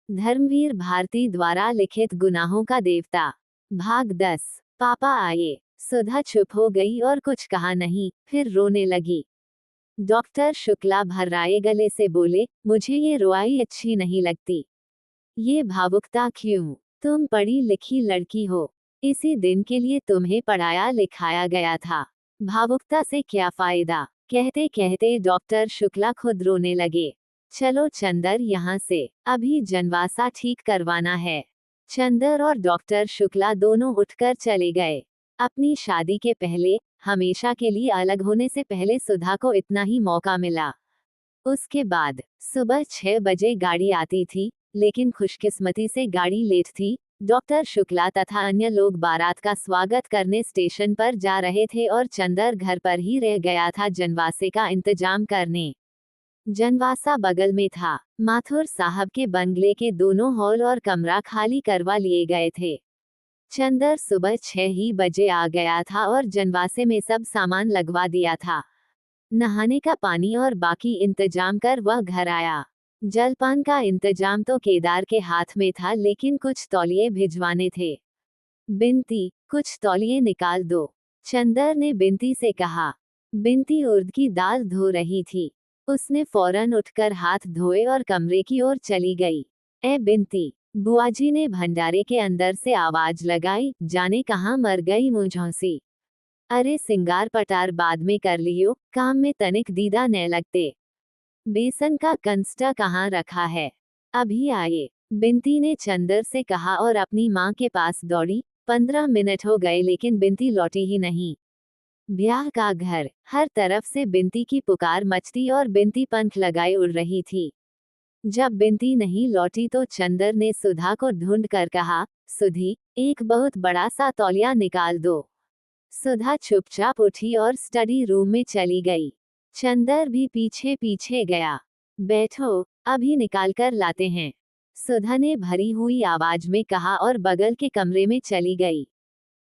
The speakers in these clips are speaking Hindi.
धर्मवीर भारती द्वारा लिखित गुनाहों का देवता, भाग 10। पापा आए। सुधा चुप हो गई और कुछ कहा नहीं, फिर रोने लगी। डॉक्टर शुक्ला भर्राए गले से बोले, मुझे ये रुआई अच्छी नहीं लगती। ये भावुकता क्यों? तुम पढ़ी लिखी लड़की हो, इसी दिन के लिए तुम्हें पढ़ाया लिखाया गया था। भावुकता से क्या फायदा? कहते कहते डॉक्टर शुक्ला खुद रोने लगे। चलो चंदर यहाँ से, अभी जनवासा ठीक करवाना है। चंदर और डॉक्टर शुक्ला दोनों उठकर चले गए। अपनी शादी के पहले, हमेशा के लिए अलग होने से पहले सुधा को इतना ही मौका मिला। उसके बाद सुबह 6 बजे गाड़ी आती थी, लेकिन खुशकिस्मती से गाड़ी लेट थी। डॉक्टर शुक्ला तथा अन्य लोग बारात का स्वागत करने स्टेशन पर जा रहे थे और चंदर घर पर ही रह गया था जनवासे का इंतजाम करने। जनवासा बगल में था। माथुर साहब के बंगले के दोनों हॉल और कमरा खाली करवा लिए गए थे। चंदर सुबह 6 ही बजे आ गया था और जनवासे में सब सामान लगवा दिया था। नहाने का पानी और बाकी इंतजाम कर वह घर आया। जलपान का इंतजाम तो केदार के हाथ में था, लेकिन कुछ तौलिए भिजवाने थे। बिनती, कुछ तौलिए निकाल दो, चंदर ने बिनती से कहा। बिनती उर्द की दाल धो रही थी। उसने फौरन उठकर हाथ धोए और कमरे की ओर चली गई। ए बिनती, बुआजी ने भंडारे के अंदर से आवाज लगाई, जाने कहाँ मर गई मुझौसी। अरे सिंगार पटार बाद में कर लियो, काम में तनिक दीदा न लगते। बेसन का कंस्टा कहाँ रखा है? अभी आए, बिनती ने चंदर से कहा और अपनी माँ के पास दौड़ी। 15 मिनट हो गए लेकिन बिनती लौटी ही नहीं। ब्याह का घर, हर तरफ से बिनती की पुकार मचती और बिनती पंख लगाए उड़ रही थी। जब बिनती नहीं लौटी तो चंदर ने सुधा को ढूंढ कर कहा, सुधी, एक बहुत बड़ा सा तौलिया निकाल दो। सुधा चुपचाप उठी और स्टडी रूम में चली गई। चंदर भी पीछे पीछे गया। बैठो, अभी निकाल कर लाते हैं, सुधा ने भरी हुई आवाज में कहा और बगल के कमरे में चली गई।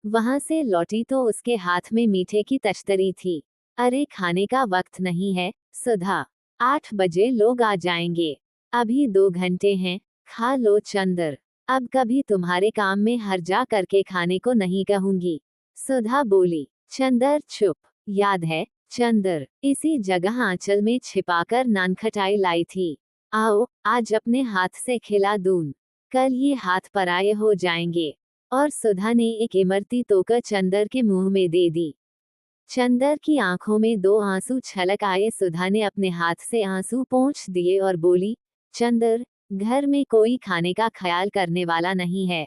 वहां से लौटी तो उसके हाथ में मीठे की तश्तरी थी। अरे खाने का वक्त नहीं है सुधा, 8 बजे लोग आ जाएंगे, अभी 2 घंटे हैं, खा लो चंदर, अब कभी तुम्हारे काम में हर्जा करके खाने को नहीं कहूंगी, सुधा बोली। चंदर चुप। याद है चंदर, इसी जगह आंचल में छिपाकर नानखटाई लाई थी। आओ, आज अपने हाथ से खिला दूं, कल ये हाथ पराये हो जाएंगे। और सुधा ने एक इमरती तोकर चंदर के मुंह में दे दी। चंदर की आंखों में 2 आंसू छलक आए। सुधा ने अपने हाथ से आंसू पोंछ दिए और बोली, चंदर, घर में कोई खाने का ख्याल करने वाला नहीं है,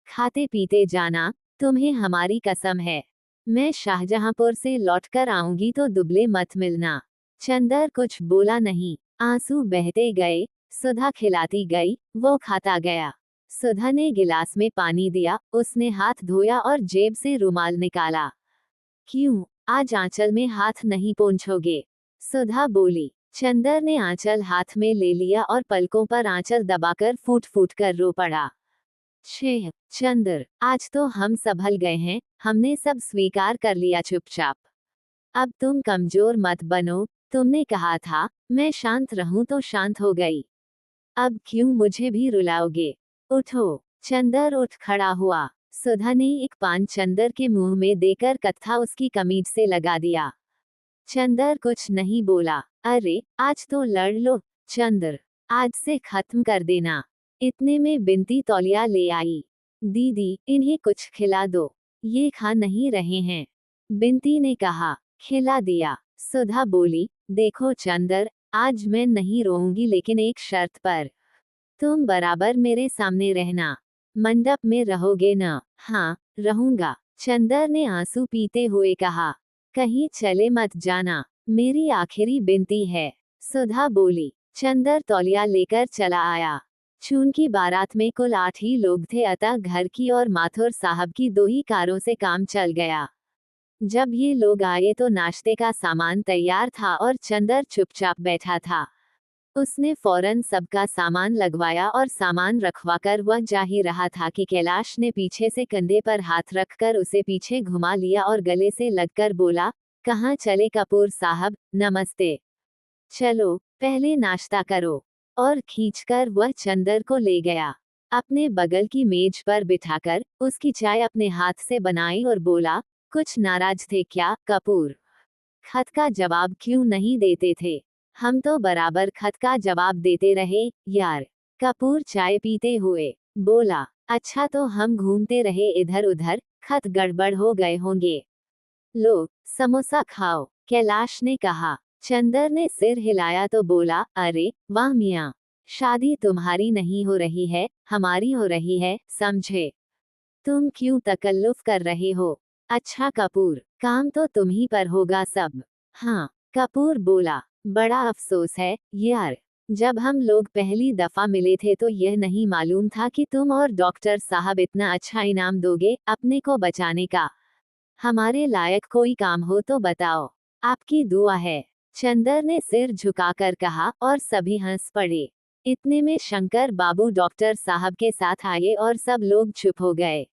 खाते पीते जाना, तुम्हें हमारी कसम है। मैं शाहजहांपुर से लौटकर आऊंगी तो दुबले मत मिलना। चंदर कुछ बोला नहीं, आंसू बहते गए। सुधा खिलाती गई, वो खाता गया। सुधा ने गिलास में पानी दिया, उसने हाथ धोया और जेब से रुमाल निकाला। क्यों, आज आंचल में हाथ नहीं पोंछोगे? सुधा बोली। चंदर ने आंचल हाथ में ले लिया और पलकों पर आंचल दबाकर फूट फूट कर रो पड़ा। छे चंदर, आज तो हम संभल गए हैं, हमने सब स्वीकार कर लिया चुपचाप। अब तुम कमजोर मत बनो, तुमने कहा था मैं शांत रहूं तो शांत हो गई। अब क्यों मुझे भी रुलाओगे? उठो। चंदर उठ खड़ा हुआ। सुधा ने एक पान चंदर के मुंह में देकर कत्था उसकी कमीज से लगा दिया। चंदर कुछ नहीं बोला। अरे आज तो लड़ लो चंदर, आज से खत्म कर देना। इतने में बिनती तौलिया ले आई। दीदी, इन्हें कुछ खिला दो, ये खा नहीं रहे हैं, बिनती ने कहा। खिला दिया। सुधा बोली, देखो चंदर, आज मैं नहीं रोऊंगी लेकिन एक शर्त पर। तुम बराबर मेरे सामने रहना, मंडप में रहोगे न? हाँ, रहूंगा, चंदर ने आंसू पीते हुए कहा। कहीं चले मत जाना, मेरी आखिरी बिनती है, सुधा बोली। चंदर तौलिया लेकर चला आया। चून की बारात में कुल 8 ही लोग थे, अतः घर की और माथुर साहब की 2 ही कारों से काम चल गया। जब ये लोग आए तो नाश्ते का सामान तैयार था और चंदर चुपचाप बैठा था। उसने फौरन सबका सामान लगवाया और सामान रखवाकर वह जा ही रहा था कि कैलाश ने पीछे से कंधे पर हाथ रखकर उसे पीछे घुमा लिया और गले से लगकर बोला, कहाँ चले कपूर साहब, नमस्ते। चलो, पहले नाश्ता करो और खींचकर वह चंदर को ले गया। अपने बगल की मेज पर बिठाकर उसकी चाय अपने हाथ से बनाई और बोला, कुछ नाराज थे क्या कपूर? खत का जवाब क्यों नहीं देते थे? हम तो बराबर खत का जवाब देते रहे यार। कपूर चाय पीते हुए बोला, अच्छा तो हम घूमते रहे इधर उधर, खत गड़बड़ हो गए होंगे। लो समोसा खाओ, कैलाश ने कहा। चंदर ने सिर हिलाया तो बोला, अरे वाह मियाँ, शादी तुम्हारी नहीं हो रही है, हमारी हो रही है, समझे? तुम क्यों तकल्लुफ कर रहे हो? अच्छा कपूर, काम तो तुम ही पर होगा सब। हाँ, कपूर बोला, बड़ा अफसोस है यार, जब हम लोग पहली दफा मिले थे तो यह नहीं मालूम था कि तुम और डॉक्टर साहब इतना अच्छा इनाम दोगे अपने को बचाने का। हमारे लायक कोई काम हो तो बताओ, आपकी दुआ है। चंदर ने सिर झुकाकर कहा और सभी हंस पड़े। इतने में शंकर बाबू डॉक्टर साहब के साथ आए और सब लोग चुप हो गए।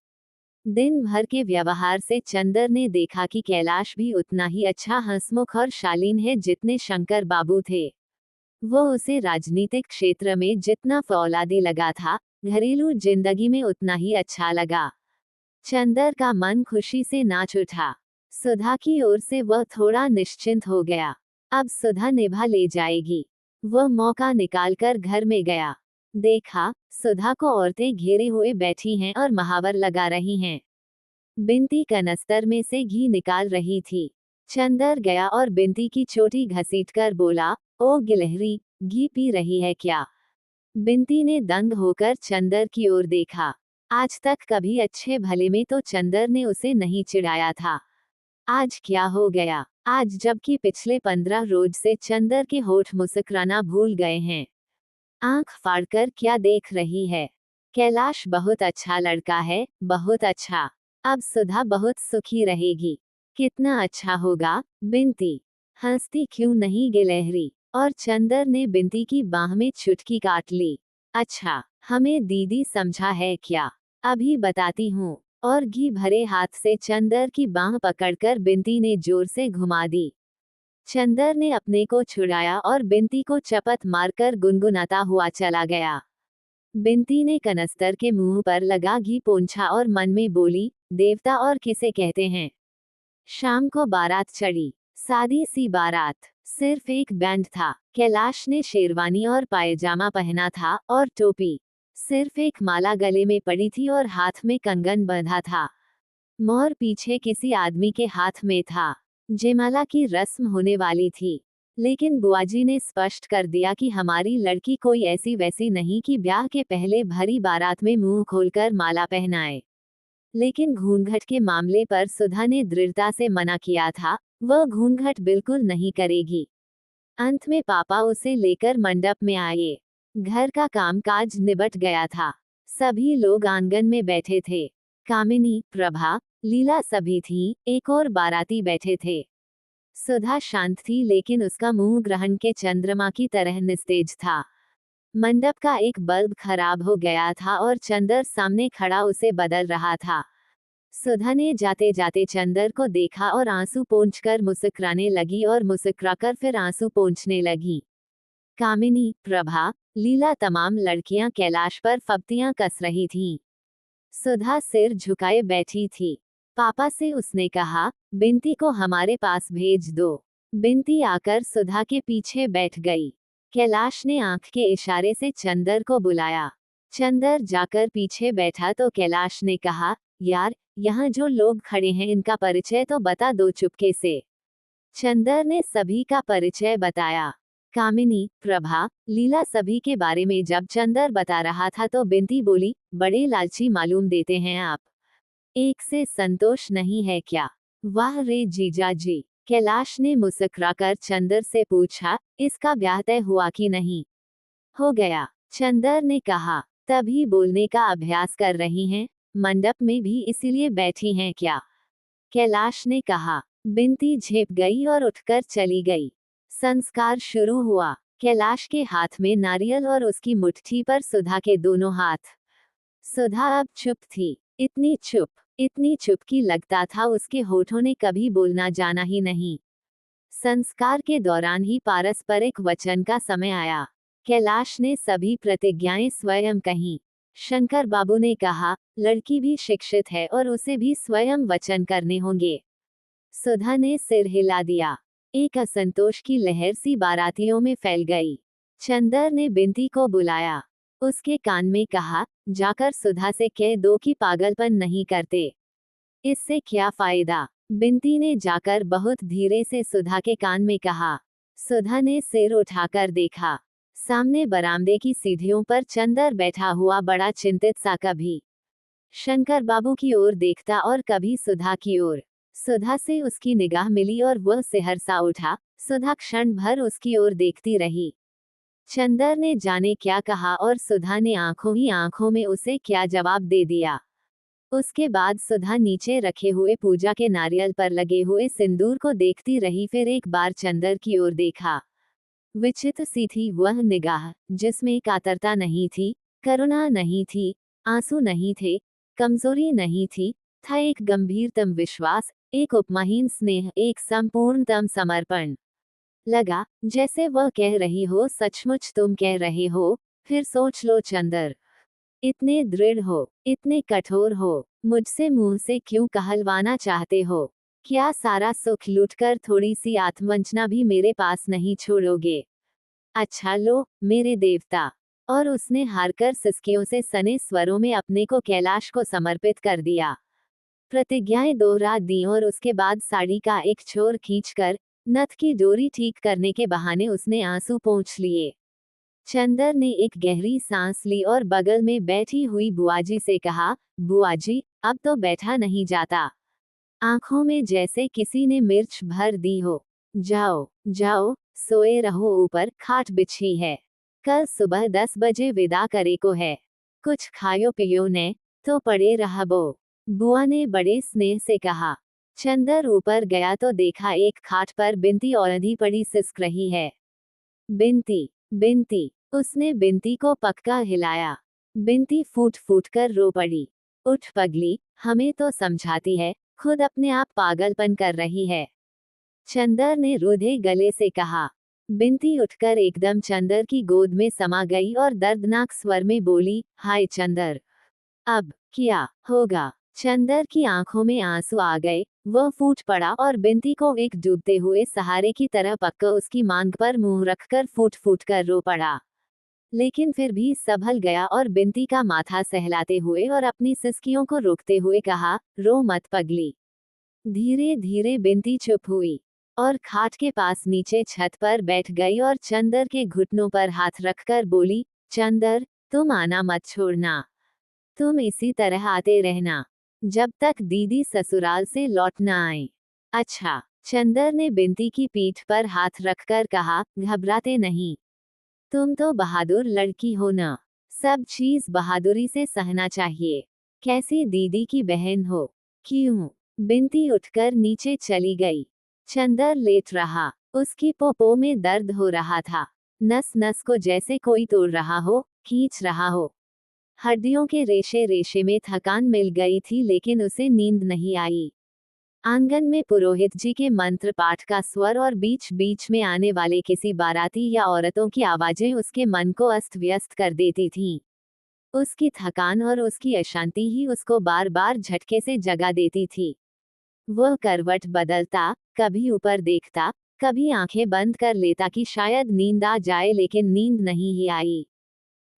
दिन भर के व्यवहार से चंदर ने देखा कि कैलाश भी उतना ही अच्छा हंसमुख और शालीन है जितने शंकर बाबू थे। वो उसे राजनीतिक क्षेत्र में जितना फौलादी लगा था, घरेलू जिंदगी में उतना ही अच्छा लगा। चंदर का मन खुशी से नाच उठा। सुधा की ओर से वह थोड़ा निश्चिंत हो गया। अब सुधा निभा ले जाएगी। वह मौका निकालकर घर में गया। देखा, सुधा को औरतें घेरे हुए बैठी हैं और महावर लगा रही हैं। बिन्ती कनस्तर में से घी निकाल रही थी। चंदर गया और बिन्ती की चोटी घसीटकर बोला, ओ गिलहरी, घी पी रही है क्या? बिन्ती ने दंग होकर चंदर की ओर देखा। आज तक कभी अच्छे भले में तो चंदर ने उसे नहीं चिढ़ाया था। आज क्या हो गया? आज जबकि पिछले 15 रोज से चंदर के होठ मुस्कुराना भूल गए हैं। आंख फाड़कर क्या देख रही है? कैलाश बहुत अच्छा लड़का है, बहुत अच्छा। अब सुधा बहुत सुखी रहेगी। कितना अच्छा होगा, बिन्ती। हंसती क्यों नहीं गिलहरी? और चंदर ने बिन्ती की बाह में चुटकी काट ली। अच्छा, हमें दीदी समझा है क्या? अभी बताती हूँ। और घी भरे हाथ से चंदर की बाह पकड़कर बिन्ती ने जोर से घुमा दी। चंदर ने अपने को छुड़ाया और बिन्ती को चपत मारकर गुनगुनाता हुआ चला गया। बिन्ती ने कनस्तर के मुंह पर लगा घी पोंछा और मन में बोली, देवता और किसे कहते हैं। शाम को बारात चढ़ी। सादी सी बारात। सिर्फ एक बैंड था। कैलाश ने शेरवानी और पायजामा पहना था और टोपी। सिर्फ एक माला गले में पड़ी थी और हाथ में कंगन बंधा था। मोहर पीछे किसी आदमी के हाथ में था। जयमाला की रस्म होने वाली थी, लेकिन बुआजी ने स्पष्ट कर दिया कि हमारी लड़की कोई ऐसी वैसी नहीं कि ब्याह के पहले भरी बारात में मुंह खोलकर माला पहनाए। लेकिन घूंघट के मामले पर सुधा ने दृढ़ता से मना किया था, वह घूंघट बिल्कुल नहीं करेगी। अंत में पापा उसे लेकर मंडप में आए। घर का कामकाज निबट गया था। सभी लोग आंगन में बैठे थे। कामिनी, प्रभा, लीला सभी थीं, एक और बाराती बैठे थे। सुधा शांत थी लेकिन उसका मुंह ग्रहण के चंद्रमा की तरह निस्तेज था। मंडप का एक बल्ब खराब हो गया था और चंदर सामने खड़ा उसे बदल रहा था। सुधा ने जाते जाते चंदर को देखा और आंसू पोंछकर मुस्कुराने लगी और मुस्कुराकर फिर आंसू पोंछने लगी। कामिनी, प्रभा, लीला तमाम लड़कियां कैलाश पर फब्तियां कस रही थीं। सुधा सिर झुकाए बैठी थी। पापा से उसने कहा, बिन्ती को हमारे पास भेज दो। बिन्ती आकर सुधा के पीछे बैठ गई। कैलाश ने आंख के इशारे से चंदर को बुलाया। चंदर जाकर पीछे बैठा तो कैलाश ने कहा, यार, यहाँ जो लोग खड़े हैं इनका परिचय तो बता दो चुपके से। चंदर ने सभी का परिचय बताया। कामिनी, प्रभा, लीला सभी के बारे में जब चंदर बता रहा था तो बिन्ती बोली, बड़े लालची मालूम देते हैं आप। एक से संतोष नहीं है क्या? वाह रे जीजा जी। कैलाश ने मुस्कुराकर चंदर से पूछा, इसका ब्याह तय हुआ कि नहीं? हो गया, चंदर ने कहा। तभी बोलने का अभ्यास कर रही हैं? मंडप में भी इसीलिए बैठी हैं क्या? कैलाश ने कहा। बिन्ती झेप गई और उठकर चली गई। संस्कार शुरू हुआ। कैलाश के हाथ में नारियल और उसकी मुट्ठी पर सुधा के दोनों हाथ। सुधा अब चुप थी। इतनी चुप कि लगता था उसके होठों ने कभी बोलना जाना ही नहीं। संस्कार के दौरान ही पारस्परिक वचन का समय आया। कैलाश ने सभी प्रतिज्ञाएं स्वयं कहीं। शंकर बाबू ने कहा, लड़की भी शिक्षित है और उसे भी स्वयं वचन करने होंगे। सुधा ने सिर हिला दिया। एक असंतोष की लहर सी बारातियों में फैल गई। चंदर ने बिंती को बुलाया। उसके कान में कहा, जाकर सुधा से कह दो कि पागलपन नहीं करते। इससे क्या फायदा? बिंती ने जाकर बहुत धीरे से सुधा के कान में कहा। सुधा ने सिर उठाकर देखा। सामने बरामदे की सीढ़ियों पर चंदर बैठा हुआ, बड़ा चिंतित सा, कभी शंकर बाबू की ओर देखता और कभी सुधा की ओर। सुधा से उसकी निगाह मिली और वह सिहरसा उठा। सुधा क्षण भर उसकी ओर देखती रही। चंदर ने जाने क्या कहा और सुधा ने आंखों ही आंखों में उसे क्या जवाब दे दिया। उसके बाद सुधा नीचे रखे हुए पूजा के नारियल पर लगे हुए सिंदूर को देखती रही, फिर एक बार चंदर की ओर देखा। विचित्र सी थी वह निगाह, जिसमें कातरता नहीं थी, करुणा नहीं थी, आंसू नहीं थे, कमजोरी नहीं थी, था एक गंभीरतम विश्वास, एक उपमाहीन स्नेह, एक संपूर्णतम समर्पण। लगा जैसे वह कह रही हो, सचमुच तुम कह रहे हो, फिर सोच लो चंदर। इतने दृढ़ हो, इतने कठोर हो, मुझसे मुंह से क्यों कहलवाना चाहते हो? क्या सारा सुख लूटकर थोड़ी सी आत्मवंचना भी मेरे पास नहीं छोड़ोगे? अच्छा लो, मेरे देवता। और उसने हारकर सिसकियों से सने स्वरों में अपने को कैलाश को समर्पित कर दिया। प्रतिज्ञाएं दोहरा दी और उसके बाद साड़ी का एक छोर खींचकर नथ की डोरी ठीक करने के बहाने उसने आंसू पोंछ लिए। चंदर ने एक गहरी सांस ली और बगल में बैठी हुई बुआजी से कहा, बुआजी, अब तो बैठा नहीं जाता। आंखों में जैसे किसी ने मिर्च भर दी हो। जाओ जाओ, सोए रहो, ऊपर खाट बिछी है। कल सुबह 10 बजे विदा करे को है। कुछ खायो पियो ने, तो पड़े रहबो। बुआ ने बड़े स्नेह से कहा। चंदर ऊपर गया तो देखा एक खाट पर बिंती औंधी पड़ी सिसक रही है। बिंती, बिंती, उसने बिंती को पक्का हिलाया। बिंती फूट फूट कर रो पड़ी। उठ पगली, हमें तो समझाती है, खुद अपने आप पागलपन कर रही है। चंदर ने रूधे गले से कहा। बिंती उठकर एकदम चंदर की गोद में समा गई और दर्दनाक स्वर में बोली, हाय चंदर, अब क्या होगा? चंदर की आंखों में आंसू आ गए। वह फूट पड़ा और बिंती को एक डूबते हुए सहारे की तरह पक्का उसकी मांग पर मुंह रखकर फूट फूट कर रो पड़ा। लेकिन फिर भी संभल गया और बिंती का माथा सहलाते हुए और अपनी सिसकियों को रोकते हुए कहा, रो मत पगली। धीरे धीरे बिंती चुप हुई और खाट के पास नीचे छत पर बैठ गई और चंदर के घुटनों पर हाथ रखकर बोली, चंदर, तुम आना मत छोड़ना। तुम इसी तरह आते रहना, जब तक दीदी ससुराल से लौट न आए। अच्छा। चंदर ने बिंती की पीठ पर हाथ रखकर कहा, घबराते नहीं। तुम तो बहादुर लड़की हो न। सब चीज बहादुरी से सहना चाहिए। कैसी दीदी की बहन हो। क्यों? बिंती उठकर नीचे चली गई। चंदर लेट रहा। उसकी पोपो में दर्द हो रहा था। नस नस को जैसे कोई तोड़ रहा हो, खींच रहा हो। हड्डियों के रेशे रेशे में थकान मिल गई थी, लेकिन उसे नींद नहीं आई। आंगन में पुरोहित जी के मंत्र पाठ का स्वर और बीच बीच में आने वाले किसी बाराती या औरतों की आवाजें उसके मन को अस्त व्यस्त कर देती थीं। उसकी थकान और उसकी अशांति ही उसको बार बार झटके से जगा देती थी। वह करवट बदलता, कभी ऊपर देखता, कभी आंखें बंद कर लेता कि शायद नींद आ जाए, लेकिन नींद नहीं ही आई।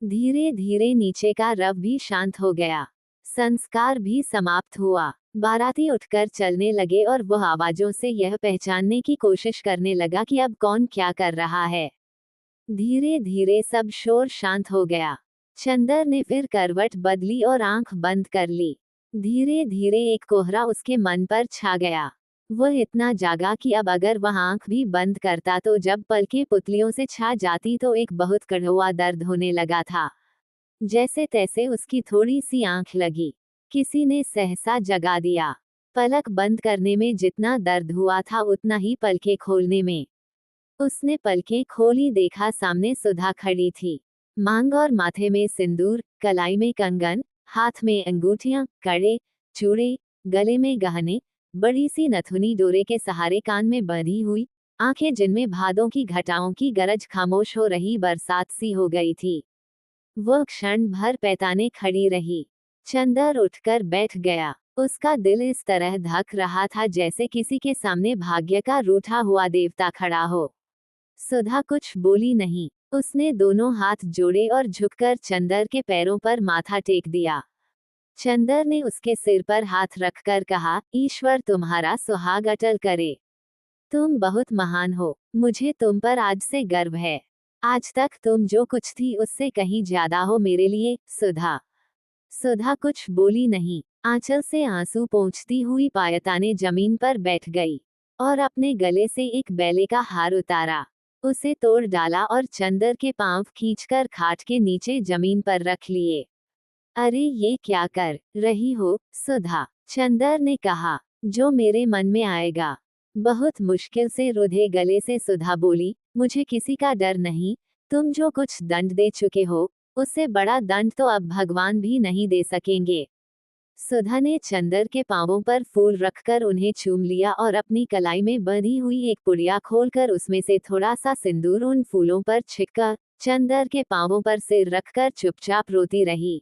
धीरे धीरे नीचे का रव भी शांत हो गया। संस्कार भी समाप्त हुआ। बाराती उठकर चलने लगे और वह आवाजों से यह पहचानने की कोशिश करने लगा कि अब कौन क्या कर रहा है। धीरे धीरे सब शोर शांत हो गया। चंदर ने फिर करवट बदली और आंख बंद कर ली। धीरे धीरे एक कोहरा उसके मन पर छा गया। वह इतना जागा कि अब अगर वह आंख भी बंद करता तो जब पलकें पुतलियों से छा जाती तो एक बहुत कड़वा दर्द होने लगा था। जैसे तैसे उसकी थोड़ी सी आंख लगी। किसी ने सहसा जगा दिया। पलक बंद करने में जितना दर्द हुआ था उतना ही पलकें खोलने में। उसने पलकें खोली, देखा सामने सुधा खड़ी थी। मांग और माथे में सिंदूर, कलाई में कंगन, हाथ में अंगूठियां, कड़े, चूड़े, गले में गहने, बड़ी सी नथुनी डोरे के सहारे कान में बंधी हुई, आंखें जिनमें भादों की घटाओं की गरज खामोश हो रही बरसात सी हो गई थी। वो क्षण भर पैताने खड़ी रही। चंदर उठकर बैठ गया। उसका दिल इस तरह धक रहा था जैसे किसी के सामने भाग्य का रूठा हुआ देवता खड़ा हो। सुधा कुछ बोली नहीं। उसने दोनों हाथ जोड़े और झुककर चंदर के पैरों पर माथा टेक दिया। चंदर ने उसके सिर पर हाथ रखकर कहा, ईश्वर तुम्हारा सुहाग अटल करे। तुम बहुत महान हो। मुझे तुम पर आज से गर्व है। आज तक तुम जो कुछ थी उससे कहीं ज्यादा हो मेरे लिए, सुधा। सुधा कुछ बोली नहीं। आंचल से आंसू पोंछती हुई पायताने जमीन पर बैठ गई और अपने गले से एक बैले का हार उतारा, उसे तोड़ डाला और चंदर के पांव खींचकर खाट के नीचे जमीन पर रख लिए। अरे ये क्या कर रही हो, सुधा? चंदर ने कहा, जो मेरे मन में आएगा। बहुत मुश्किल से रुधे गले से सुधा बोली, मुझे किसी का डर नहीं। तुम जो कुछ दंड दे चुके हो, उससे बड़ा दंड तो अब भगवान भी नहीं दे सकेंगे। सुधा ने चंदर के पांवों पर फूल रखकर उन्हें चूम लिया और अपनी कलाई में बंधी हुई एक पुड़िया खोलकर उसमें से थोड़ा सा सिंदूर उन फूलों पर छिड़का। चंदर के पांवों पर सिर रखकर चुपचाप रोती रही।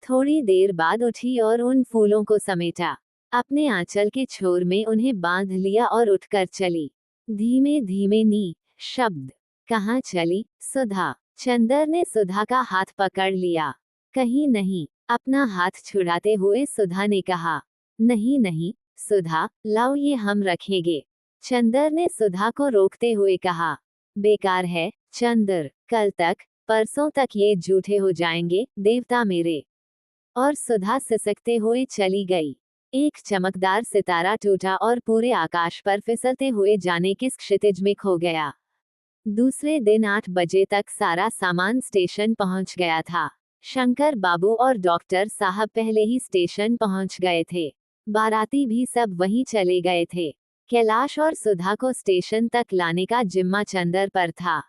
थोड़ी देर बाद उठी और उन फूलों को समेटा, अपने आंचल के छोर में उन्हें बांध लिया और उठकर चली। धीमे धीमे नी शब्द। कहाँ चली, सुधा? चंदर ने सुधा का हाथ पकड़ लिया। कहीं नहीं, अपना हाथ छुड़ाते हुए सुधा ने कहा। नहीं नहीं, सुधा, लाओ ये हम रखेंगे। चंदर ने सुधा को रोकते हुए कहा। बेकार है, चंदर, कल तक, परसों तक ये जूठे हो जाएंगे, देवता मेरे। और सुधा सिसकते हुए चली गई। एक चमकदार सितारा टूटा और पूरे आकाश पर फिसलते हुए जाने किस क्षितिज में खो गया। दूसरे दिन 8 बजे तक सारा सामान स्टेशन पहुंच गया था। शंकर बाबू और डॉक्टर साहब पहले ही स्टेशन पहुंच गए थे। बाराती भी सब वहीं चले गए थे। कैलाश और सुधा को स्टेशन तक लाने का जिम्मा चंदर पर था।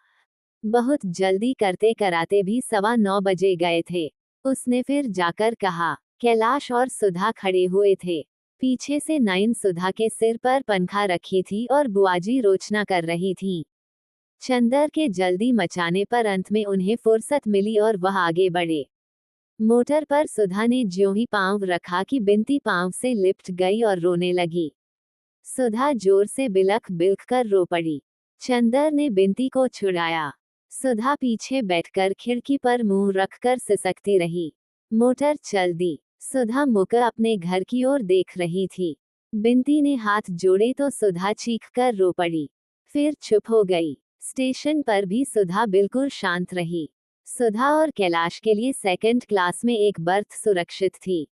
बहुत जल्दी करते कराते भी 9:15 बजे गए थे। उसने फिर जाकर कहा। कैलाश और सुधा खड़े हुए थे। पीछे से नयन सुधा के सिर पर पंखा रखी थी और बुआजी रोचना कर रही थी। चंदर के जल्दी मचाने पर अंत में उन्हें फुर्सत मिली और वह आगे बढ़े। मोटर पर सुधा ने ज्यों ही पांव रखा कि बिनती पांव से लिपट गई और रोने लगी। सुधा जोर से बिलख बिलख कर रो पड़ी। चंदर ने बिनती को छुड़ाया। सुधा पीछे बैठकर खिड़की पर मुंह रखकर सिसकती रही। मोटर चल दी। सुधा मुक अपने घर की ओर देख रही थी। बिनती ने हाथ जोड़े तो सुधा चीखकर रो पड़ी, फिर चुप हो गई। स्टेशन पर भी सुधा बिल्कुल शांत रही। सुधा और कैलाश के लिए सेकंड क्लास में एक बर्थ सुरक्षित थी।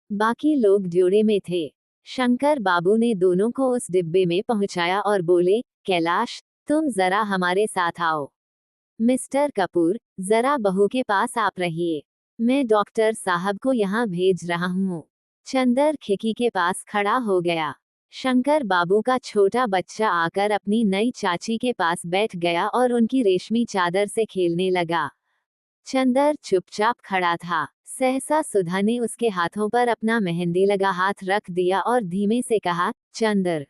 बाकी लोग ड्यूरे में थे। शंकर बाबू ने दोनों को उस डिब्बे में पहुंचाया और बोले, कैलाश, तुम जरा हमारे साथ आओ। मिस्टर कपूर, जरा बहू के पास आप रहिए। मैं डॉक्टर साहब को यहाँ भेज रहा हूँ। चंदर खिड़की के पास खड़ा हो गया। शंकर बाबू का छोटा बच्चा आकर अपनी नई चाची के पास बैठ गया और उनकी रेशमी चादर से खेलने लगा। चंदर चुपचाप खड़ा था। सहसा सुधा ने उसके हाथों पर अपना मेहंदी लगा हाथ रख दिया और धीमे से कहा, चंदर।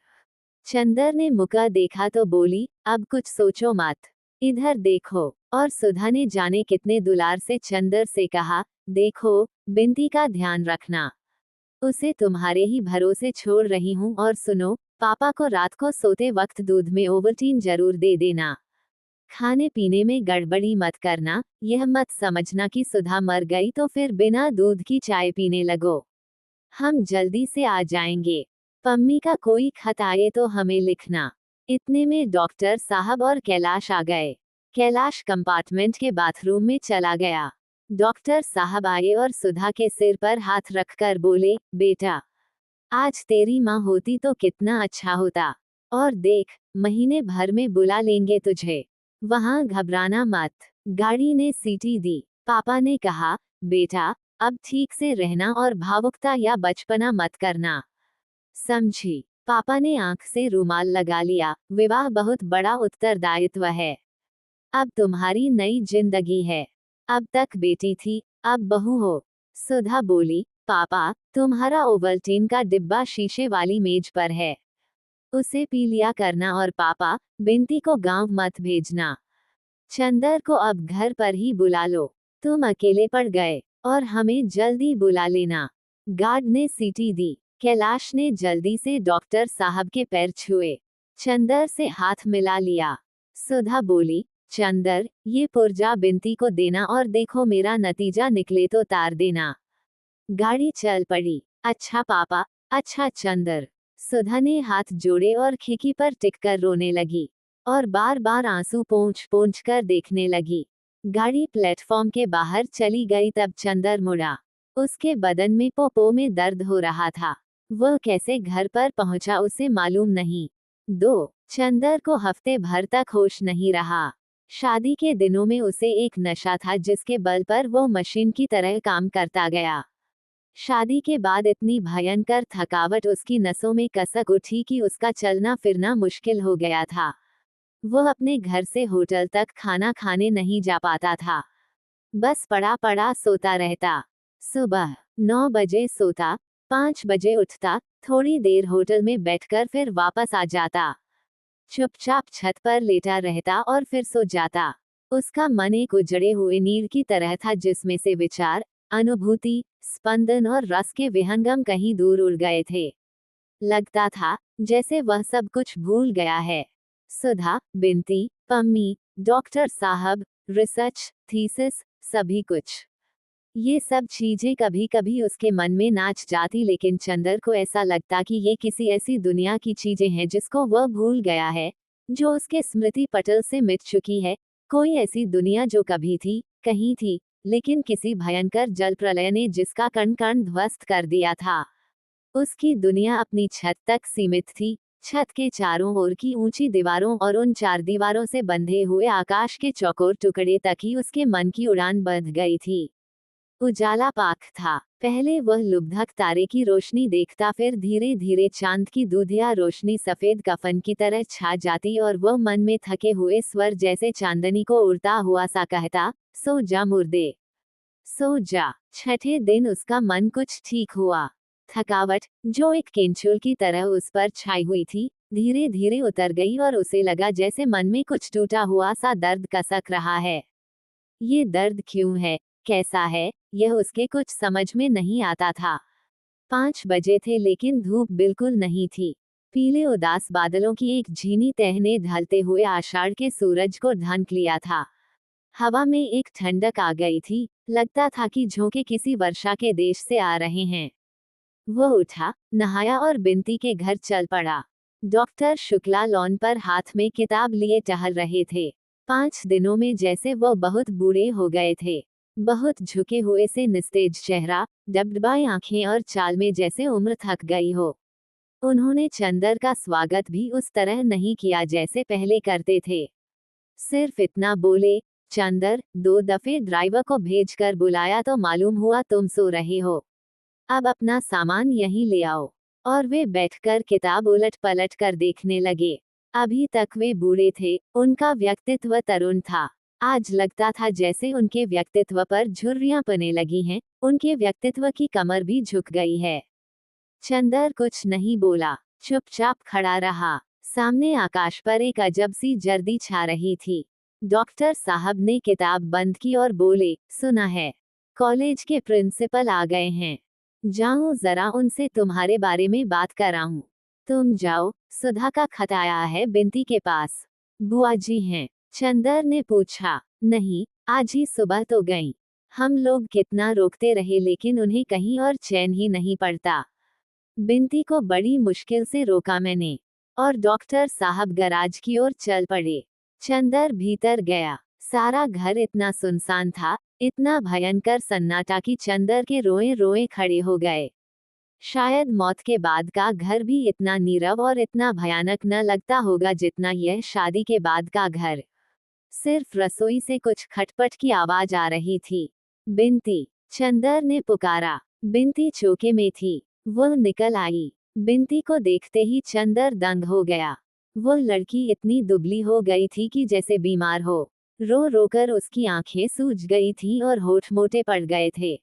चंदर ने मुका देखा तो बोली, अब कुछ सोचो मत, इधर देखो। और सुधा ने जाने कितने दुलार से चंदर से कहा, देखो, बिनती का ध्यान रखना। उसे तुम्हारे ही भरोसे छोड़ रही हूँ और सुनो, पापा को रात को सोते वक्त दूध में ओवल्टीन जरूर दे देना। खाने पीने में गड़बड़ी मत करना। यह मत समझना कि सुधा मर गई तो फिर बिना दूध की चाय पीने लगो। हम जल्दी से आ जाएंगे। पम्मी का कोई खत आए तो हमें लिखना। इतने में डॉक्टर साहब और कैलाश आ गए। कैलाश कंपार्टमेंट के बाथरूम में चला गया। डॉक्टर साहब आए और सुधा के सिर पर हाथ रखकर बोले, बेटा, आज तेरी माँ होती तो कितना अच्छा होता। और देख, महीने भर में बुला लेंगे तुझे। वहां घबराना मत। गाड़ी ने सीटी दी। पापा ने कहा, बेटा, अब ठीक से रहना और भावुकता या बचपना मत करना, समझी? पापा ने आंख से रुमाल लगा लिया। विवाह बहुत बड़ा उत्तरदायित्व है। अब तुम्हारी नई जिंदगी है। अब तक बेटी थी, अब बहू हो। सुधा बोली, पापा, तुम्हारा ओवल्टीन का डिब्बा शीशे वाली मेज पर है। उसे पी लिया करना और पापा, बिंती को गांव मत भेजना। चंदर को अब घर पर ही बुला लो। तुम अकेले पड़ गए, और हमें जल्दी बुला लेना। गार्ड ने सीटी दी। कैलाश ने जल्दी से डॉक्टर साहब के पैर छुए। चंदर से हाथ मिला लिया। सुधा बोली, चंदर, ये पुर्जा बिंती को देना और देखो मेरा नतीजा निकले तो तार देना। गाड़ी चल पड़ी। अच्छा पापा, अच्छा चंदर। सुधा ने हाथ जोड़े और खिड़की पर टिककर रोने लगी और बार बार आंसू पोंछ पोंछ कर देखने लगी। गाड़ी प्लेटफॉर्म के बाहर चली गई तब चंदर मुड़ा। उसके बदन में पोपो में दर्द हो रहा था। वह कैसे घर पर पहुंचा उसे मालूम नहीं। चंदर को हफ्ते भर तक होश नहीं रहा। शादी के दिनों में उसे एक नशा था जिसके बल पर वो मशीन की तरह काम करता गया। शादी के बाद इतनी भयंकर थकावट उसकी नसों में कसक उठी कि उसका चलना फिरना मुश्किल हो गया था। वह अपने घर से होटल तक खाना खाने नहीं जा पाता था। बस पड़ा पड़ा सोता रहता। सुबह 9 बजे सोता, 5 बजे उठता, थोड़ी देर होटल में बैठकर फिर वापस आ जाता। चुपचाप छत पर लेटा रहता और फिर सो जाता। उसका मन एक उजड़े हुए नीर की तरह था जिसमें से विचार, अनुभूति, स्पंदन और रस के विहंगम कहीं दूर उड़ गए थे। लगता था जैसे वह सब कुछ भूल गया है। सुधा, बिंती, पम्मी, डॉक्टर साहब, रिसर्च, थीसिस, सभी कुछ। ये सब चीजें कभी कभी उसके मन में नाच जाती, लेकिन चंदर को ऐसा लगता कि ये किसी ऐसी दुनिया की चीजें हैं जिसको वह भूल गया है, जो उसके स्मृति पटल से मिट चुकी है। कोई ऐसी दुनिया जो कभी थी, कहीं थी, लेकिन किसी भयंकर जल प्रलय ने जिसका कण कण ध्वस्त कर दिया था। उसकी दुनिया अपनी छत तक सीमित थी। छत के चारों ओर की ऊंची दीवारों और उन चार दीवारों से बंधे हुए आकाश के चौकोर टुकड़े तक ही उसके मन की उड़ान बंध गई थी। उजाला पाक था। पहले वह लुब्धक तारे की रोशनी देखता, फिर धीरे धीरे चांद की दूधिया रोशनी सफेद कफन की तरह छा जाती और वह मन में थके हुए स्वर जैसे चांदनी को उड़ता हुआ सा कहता, सो जा मुर्दे, सो जा। छठे दिन उसका मन कुछ ठीक हुआ। थकावट, जो एक केंचुल की तरह उस पर छाई हुई थी, धीरे धीरे उतर गई और उसे लगा जैसे मन में कुछ टूटा हुआ सा दर्द कसक रहा है। ये दर्द क्यों है, कैसा है, यह उसके कुछ समझ में नहीं आता था। 5 बजे थे लेकिन धूप बिल्कुल नहीं थी। पीले उदास बादलों की एक झीनी तह ने ढलते हुए आषाढ़ के सूरज को ढंक लिया था। हवा में एक ठंडक आ गई थी, लगता था कि झोंके किसी वर्षा के देश से आ रहे हैं। वह उठा, नहाया और बिंती के घर चल पड़ा। डॉक्टर शुक्ला लॉन पर हाथ में किताब लिए टहल रहे थे। 5 दिनों में जैसे वह बहुत बूढ़े हो गए थे। बहुत झुके हुए से निस्तेज चेहरा, डबडबाई आंखें और चाल में जैसे उम्र थक गई हो। उन्होंने चंदर का स्वागत भी उस तरह नहीं किया जैसे पहले करते थे। सिर्फ इतना बोले, चंदर, 2 दफे ड्राइवर को भेजकर बुलाया तो मालूम हुआ तुम सो रहे हो। अब अपना सामान यहीं ले आओ। और वे बैठकर किताब उलट पलट कर देखने लगे। अभी तक वे बूढ़े थे, उनका व्यक्तित्व तरुण था। आज लगता था जैसे उनके व्यक्तित्व पर झुर्रियां पड़ने लगी हैं, उनके व्यक्तित्व की कमर भी झुक गई है। चंदर कुछ नहीं बोला, चुपचाप खड़ा रहा। सामने आकाश पर एक अजब सी जर्दी छा रही थी। डॉक्टर साहब ने किताब बंद की और बोले, सुना है, कॉलेज के प्रिंसिपल आ गए हैं। जाऊं जरा उनसे तुम्हारे बारे में बात कराऊं। तुम जाओ, सुधा का खत आया है बिंती के पास। बुआ जी हैं? चंदर ने पूछा। नहीं, आज ही सुबह तो गईं। हम लोग कितना रोकते रहे लेकिन उन्हें कहीं और चैन ही नहीं पड़ता। बिंती को बड़ी मुश्किल से रोका मैंने। और डॉक्टर साहब गराज की ओर चल पड़े। चंदर भीतर गया। सारा घर इतना सुनसान था, इतना भयंकर सन्नाटा कि चंदर के रोए रोए खड़े हो गए। शायद मौत के बाद का घर भी इतना नीरव और इतना भयानक न लगता होगा जितना यह शादी के बाद का घर। सिर्फ रसोई से कुछ खटपट की आवाज आ रही थी। बिंती, चंदर ने पुकारा। बिंती चौके में थी। वह निकल आई। बिंती को देखते ही चंदर दंग हो गया। वह लड़की इतनी दुबली हो गई थी कि जैसे बीमार हो। रो रोकर उसकी आंखें सूज गई थीं और होठ मोटे पड़ गए थे।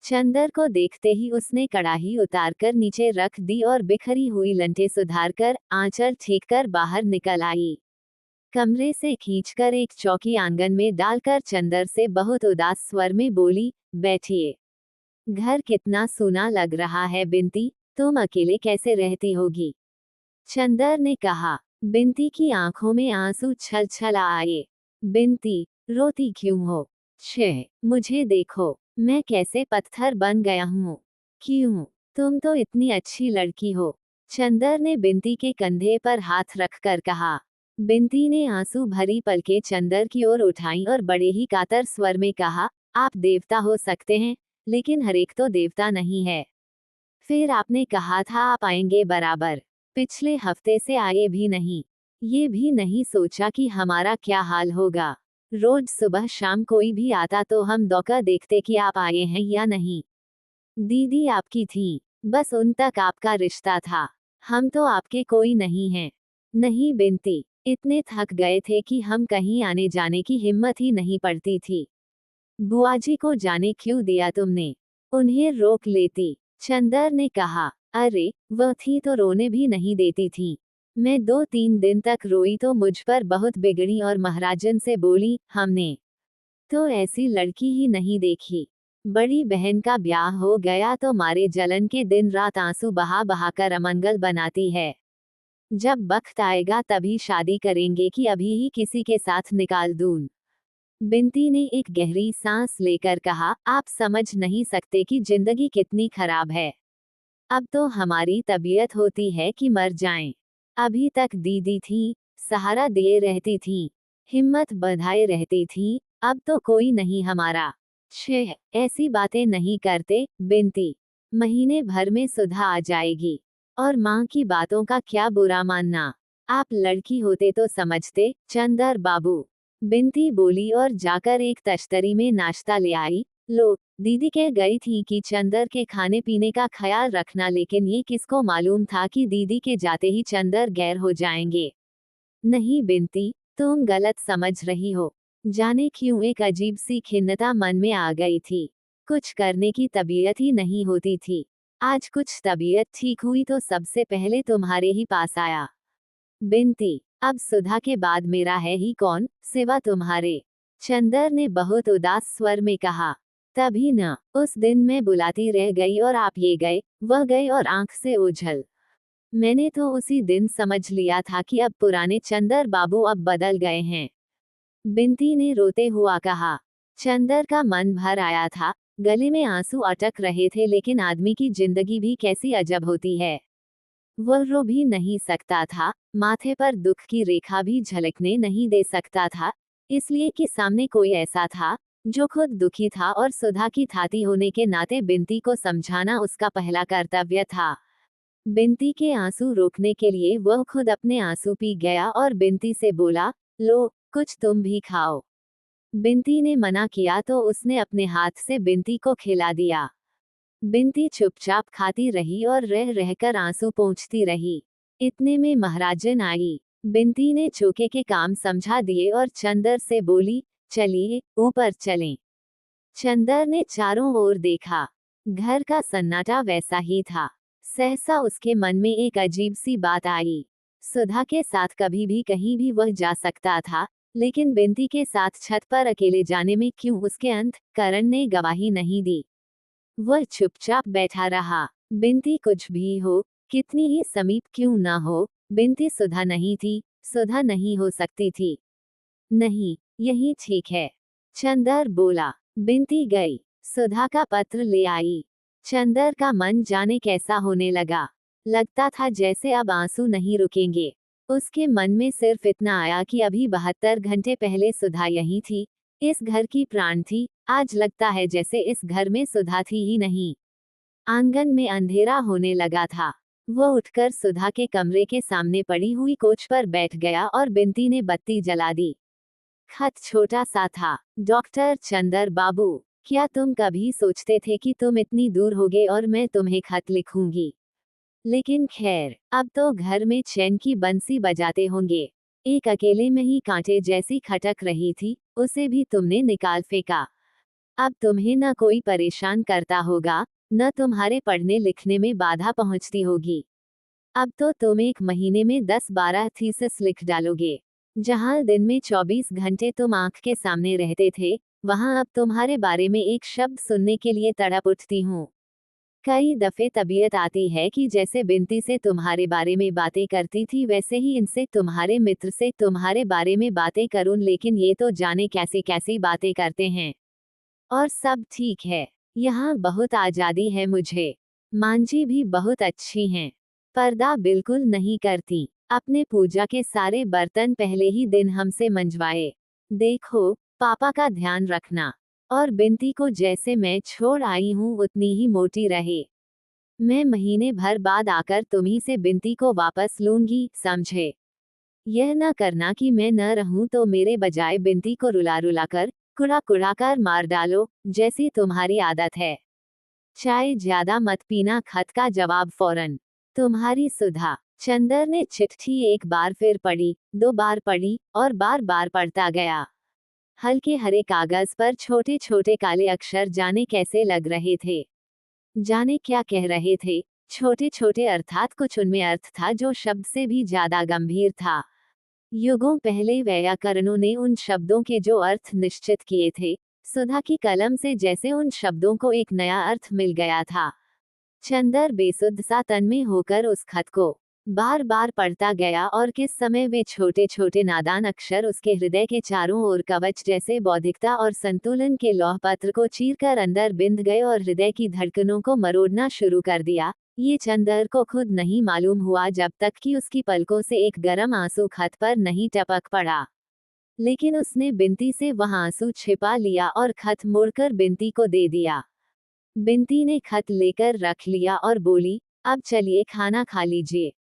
चंदर को देखते ही उसने कड़ाही उतारकर नीचे रख दी और बिखरी हुई लंठे सुधारकर आंचल ठीक कर बाहर निकल आई। कमरे से खींचकर एक चौकी आंगन में डालकर चंदर से बहुत उदास स्वर में बोली, बैठिए। घर कितना सूना लग रहा है बिंती, तुम अकेले कैसे रहती होगी? चंदर ने कहा। बिंती की आंखों में आंसू छल छला आए। बिंती, रोती क्यों हो? छे, मुझे देखो, मैं कैसे पत्थर बन गया हूँ। क्यों? तुम तो इतनी अच्छी लड़की हो। चंदर ने बिंती के कंधे पर हाथ रखकर कहा। बिंती ने आंसू भरी पलकें चंदर की ओर उठाई और बड़े ही कातर स्वर में कहा, आप देवता हो सकते हैं, लेकिन हरेक तो देवता नहीं है। फिर आपने कहा था आप आएंगे बराबर, पिछले हफ्ते से आए भी नहीं। ये भी नहीं सोचा कि हमारा क्या हाल होगा। रोज सुबह शाम कोई भी आता तो हम दौका देखते कि आप आए हैं या नहीं। दीदी आपकी थी, बस उन तक आपका रिश्ता था। हम तो आपके कोई नहीं हैं। नहीं बिनती, इतने थक गए थे कि हम कहीं आने जाने की हिम्मत ही नहीं पड़ती थी। बुआजी को जाने क्यों दिया तुमने? उन्हें रोक लेती। चंदर ने कहा, अरे वह थी तो रोने भी नहीं देती थी। मैं 2-3 दिन तक रोई तो मुझ पर बहुत बिगड़ी और महाराजन से बोली, हमने तो ऐसी लड़की ही नहीं देखी। बड़ी बहन का ब्याह हो गया तो मारे जलन के दिन रात आंसू बहा बहा कर अमंगल बनाती है। जब वक्त आएगा तभी शादी करेंगे कि अभी ही किसी के साथ निकाल दूं। बिंती ने एक गहरी सांस लेकर कहा, आप समझ नहीं सकते कि जिंदगी कितनी खराब है। अब तो हमारी तबीयत होती है कि मर जाएं। अभी तक दीदी थी, सहारा दिए रहती थी, हिम्मत बंधाए रहती थी, अब तो कोई नहीं हमारा। छह, ऐसी बातें नहीं करते, बिनती। महीने भर में सुधा आ जाएगी। और माँ की बातों का क्या बुरा मानना। आप लड़की होते तो समझते, चंदर बाबू। बिनती बोली और जाकर एक तश्तरी में नाश्ता ले आई। लो, दीदी कह गई थी कि चंदर के खाने पीने का ख्याल रखना, लेकिन ये किसको मालूम था कि दीदी के जाते ही चंदर गैर हो जाएंगे। नहीं बिनती, तुम गलत समझ रही हो। जाने क्यों एक अजीब सी खिन्नता मन में आ गई थी। कुछ करने की तबीयत ही नहीं होती थी। आज कुछ तबीयत ठीक हुई तो सबसे पहले तुम्हारे ही पास आया। बिनती, अब सुधा के बाद मेरा है ही कौन, सिवा तुम्हारे? चंदर ने बहुत उदास स्वर में कहा। तभी न, उस दिन मैं बुलाती रह गई और आप ये गए, वह गए और आंख से ओझल। मैंने तो उसी दिन समझ लिया था कि अब पुराने चंदर बाबू अब बदल गए हैं। बिनती ने रोते हुआ कहा। चंदर का मन भर आया था, गले में आंसू अटक रहे थे, लेकिन आदमी की जिंदगी भी कैसी अजब होती है। वह रो भी नहीं सकता था, माथे पर दुख की रेखा भी झलकने नहीं दे सकता था, इसलिए कि सामने कोई ऐसा था जो खुद दुखी था और सुधा की थाती होने के नाते बिनती को समझाना उसका पहला कर्तव्य था। बिनती के आंसू रोकने के लिए वह खुद अपने आंसू पी गया और बिनती से बोला, लो, कुछ तुम भी खाओ। बिनती ने मना किया तो उसने अपने हाथ से बिनती को खिला दिया। बिनती चुपचाप खाती रही और रह रहकर आंसू पोंछती रही। इतने में महाराजन आई। बिनती ने चौके के काम समझा दिए और चंदर से बोली, चलिए ऊपर चलें। चंदर ने चारों ओर देखा। घर का सन्नाटा वैसा ही था। सहसा उसके मन में एक अजीब सी बात आई। सुधा के साथ कभी भी कहीं भी वह जा सकता था, लेकिन बिनती के साथ छत पर अकेले जाने में क्यों उसके अंतःकरण ने गवाही नहीं दी। वह चुपचाप बैठा रहा। बिनती कुछ भी हो, कितनी ही समीप क्यों ना हो, बिनती सुधा नहीं थी, सुधा नहीं हो सकती थी। नहीं, यही ठीक है। चंदर बोला। बिनती गई, सुधा का पत्र ले आई। चंदर का मन जाने कैसा होने लगा। लगता था जैसे अब आंसू नहीं रुकेंगे। उसके मन में सिर्फ इतना आया कि अभी 72 घंटे पहले सुधा यही थी, इस घर की प्राण थी। आज लगता है जैसे इस घर में सुधा थी ही नहीं। आंगन में अंधेरा होने लगा था। वह उठकर सुधा के कमरे के सामने पड़ी हुई कोच पर बैठ गया और बिनती ने बत्ती जला दी। खत छोटा सा था। डॉक्टर चंदर बाबू, क्या तुम कभी सोचते थे कि तुम इतनी दूर होगे और मैं तुम्हें खत लिखूंगी? लेकिन खैर, अब तो घर में चैन की बंसी बजाते होंगे। एक अकेले में ही कांटे जैसी खटक रही थी, उसे भी तुमने निकाल फेंका। अब तुम्हें न कोई परेशान करता होगा, न तुम्हारे पढ़ने लिखने में बाधा पहुंचती होगी। अब तो तुम एक महीने में 10-12 थीसिस लिख डालोगे। जहां दिन में 24 घंटे तुम आंख के सामने रहते थे, वहां अब तुम्हारे बारे में एक शब्द सुनने के लिए तड़प उठती हूँ। कई दफे तबीयत आती है कि जैसे बिनती से तुम्हारे बारे में बातें करती थी, वैसे ही इनसे, तुम्हारे मित्र से तुम्हारे बारे में बातें करूं, लेकिन ये तो जाने कैसी कैसी बातें करते हैं। और सब ठीक है। यहाँ बहुत आजादी है मुझे। मांझी भी बहुत अच्छी हैं। पर्दा बिल्कुल नहीं करती। अपने पूजा के सारे बर्तन पहले ही दिन हमसे मंजवाए। देखो, पापा का ध्यान रखना। और बिनती को जैसे मैं छोड़ आई हूँ उतनी ही मोटी रहे। मैं महीने भर बाद आकर तुम्ही से बिनती को वापस लूंगी, समझे? यह न करना कि मैं न रहूं तो मेरे बजाय बिनती को रुला रुला कर, कुड़ा कुड़ा कर मार डालो, जैसी तुम्हारी आदत है। चाय ज्यादा मत पीना। खत का जवाब फौरन। तुम्हारी सुधा। चंदर ने चिट्ठी एक बार फिर पढ़ी, 2 बार पढ़ी, और बार बार पढ़ता गया। हल्के हरे कागज पर छोटे छोटे काले अक्षर जाने कैसे लग रहे थे, जाने क्या कह रहे थे। छोटे छोटे अर्थात कुछ उनमें अर्थ था जो शब्द से भी ज्यादा गंभीर था। युगों पहले व्याकरणों ने उन शब्दों के जो अर्थ निश्चित किए थे, सुधा की कलम से जैसे उन शब्दों को एक नया अर्थ मिल गया था। चंदर बेसुध सा तन्मय होकर उस खत को बार बार पढ़ता गया, और किस समय वे छोटे छोटे नादान अक्षर उसके हृदय के चारों ओर कवच जैसे बौद्धिकता और संतुलन के लौह पत्र को चीरकर अंदर बिंध गए और हृदय की धड़कनों को मरोड़ना शुरू कर दिया, ये चंदर को खुद नहीं मालूम हुआ, जब तक कि उसकी पलकों से एक गर्म आंसू खत पर नहीं टपक पड़ा। लेकिन उसने बिनती से वह आंसू छिपा लिया और खत मोड़कर बिनती को दे दिया। बिनती ने खत लेकर रख लिया और बोली, अब चलिए खाना खा लीजिए।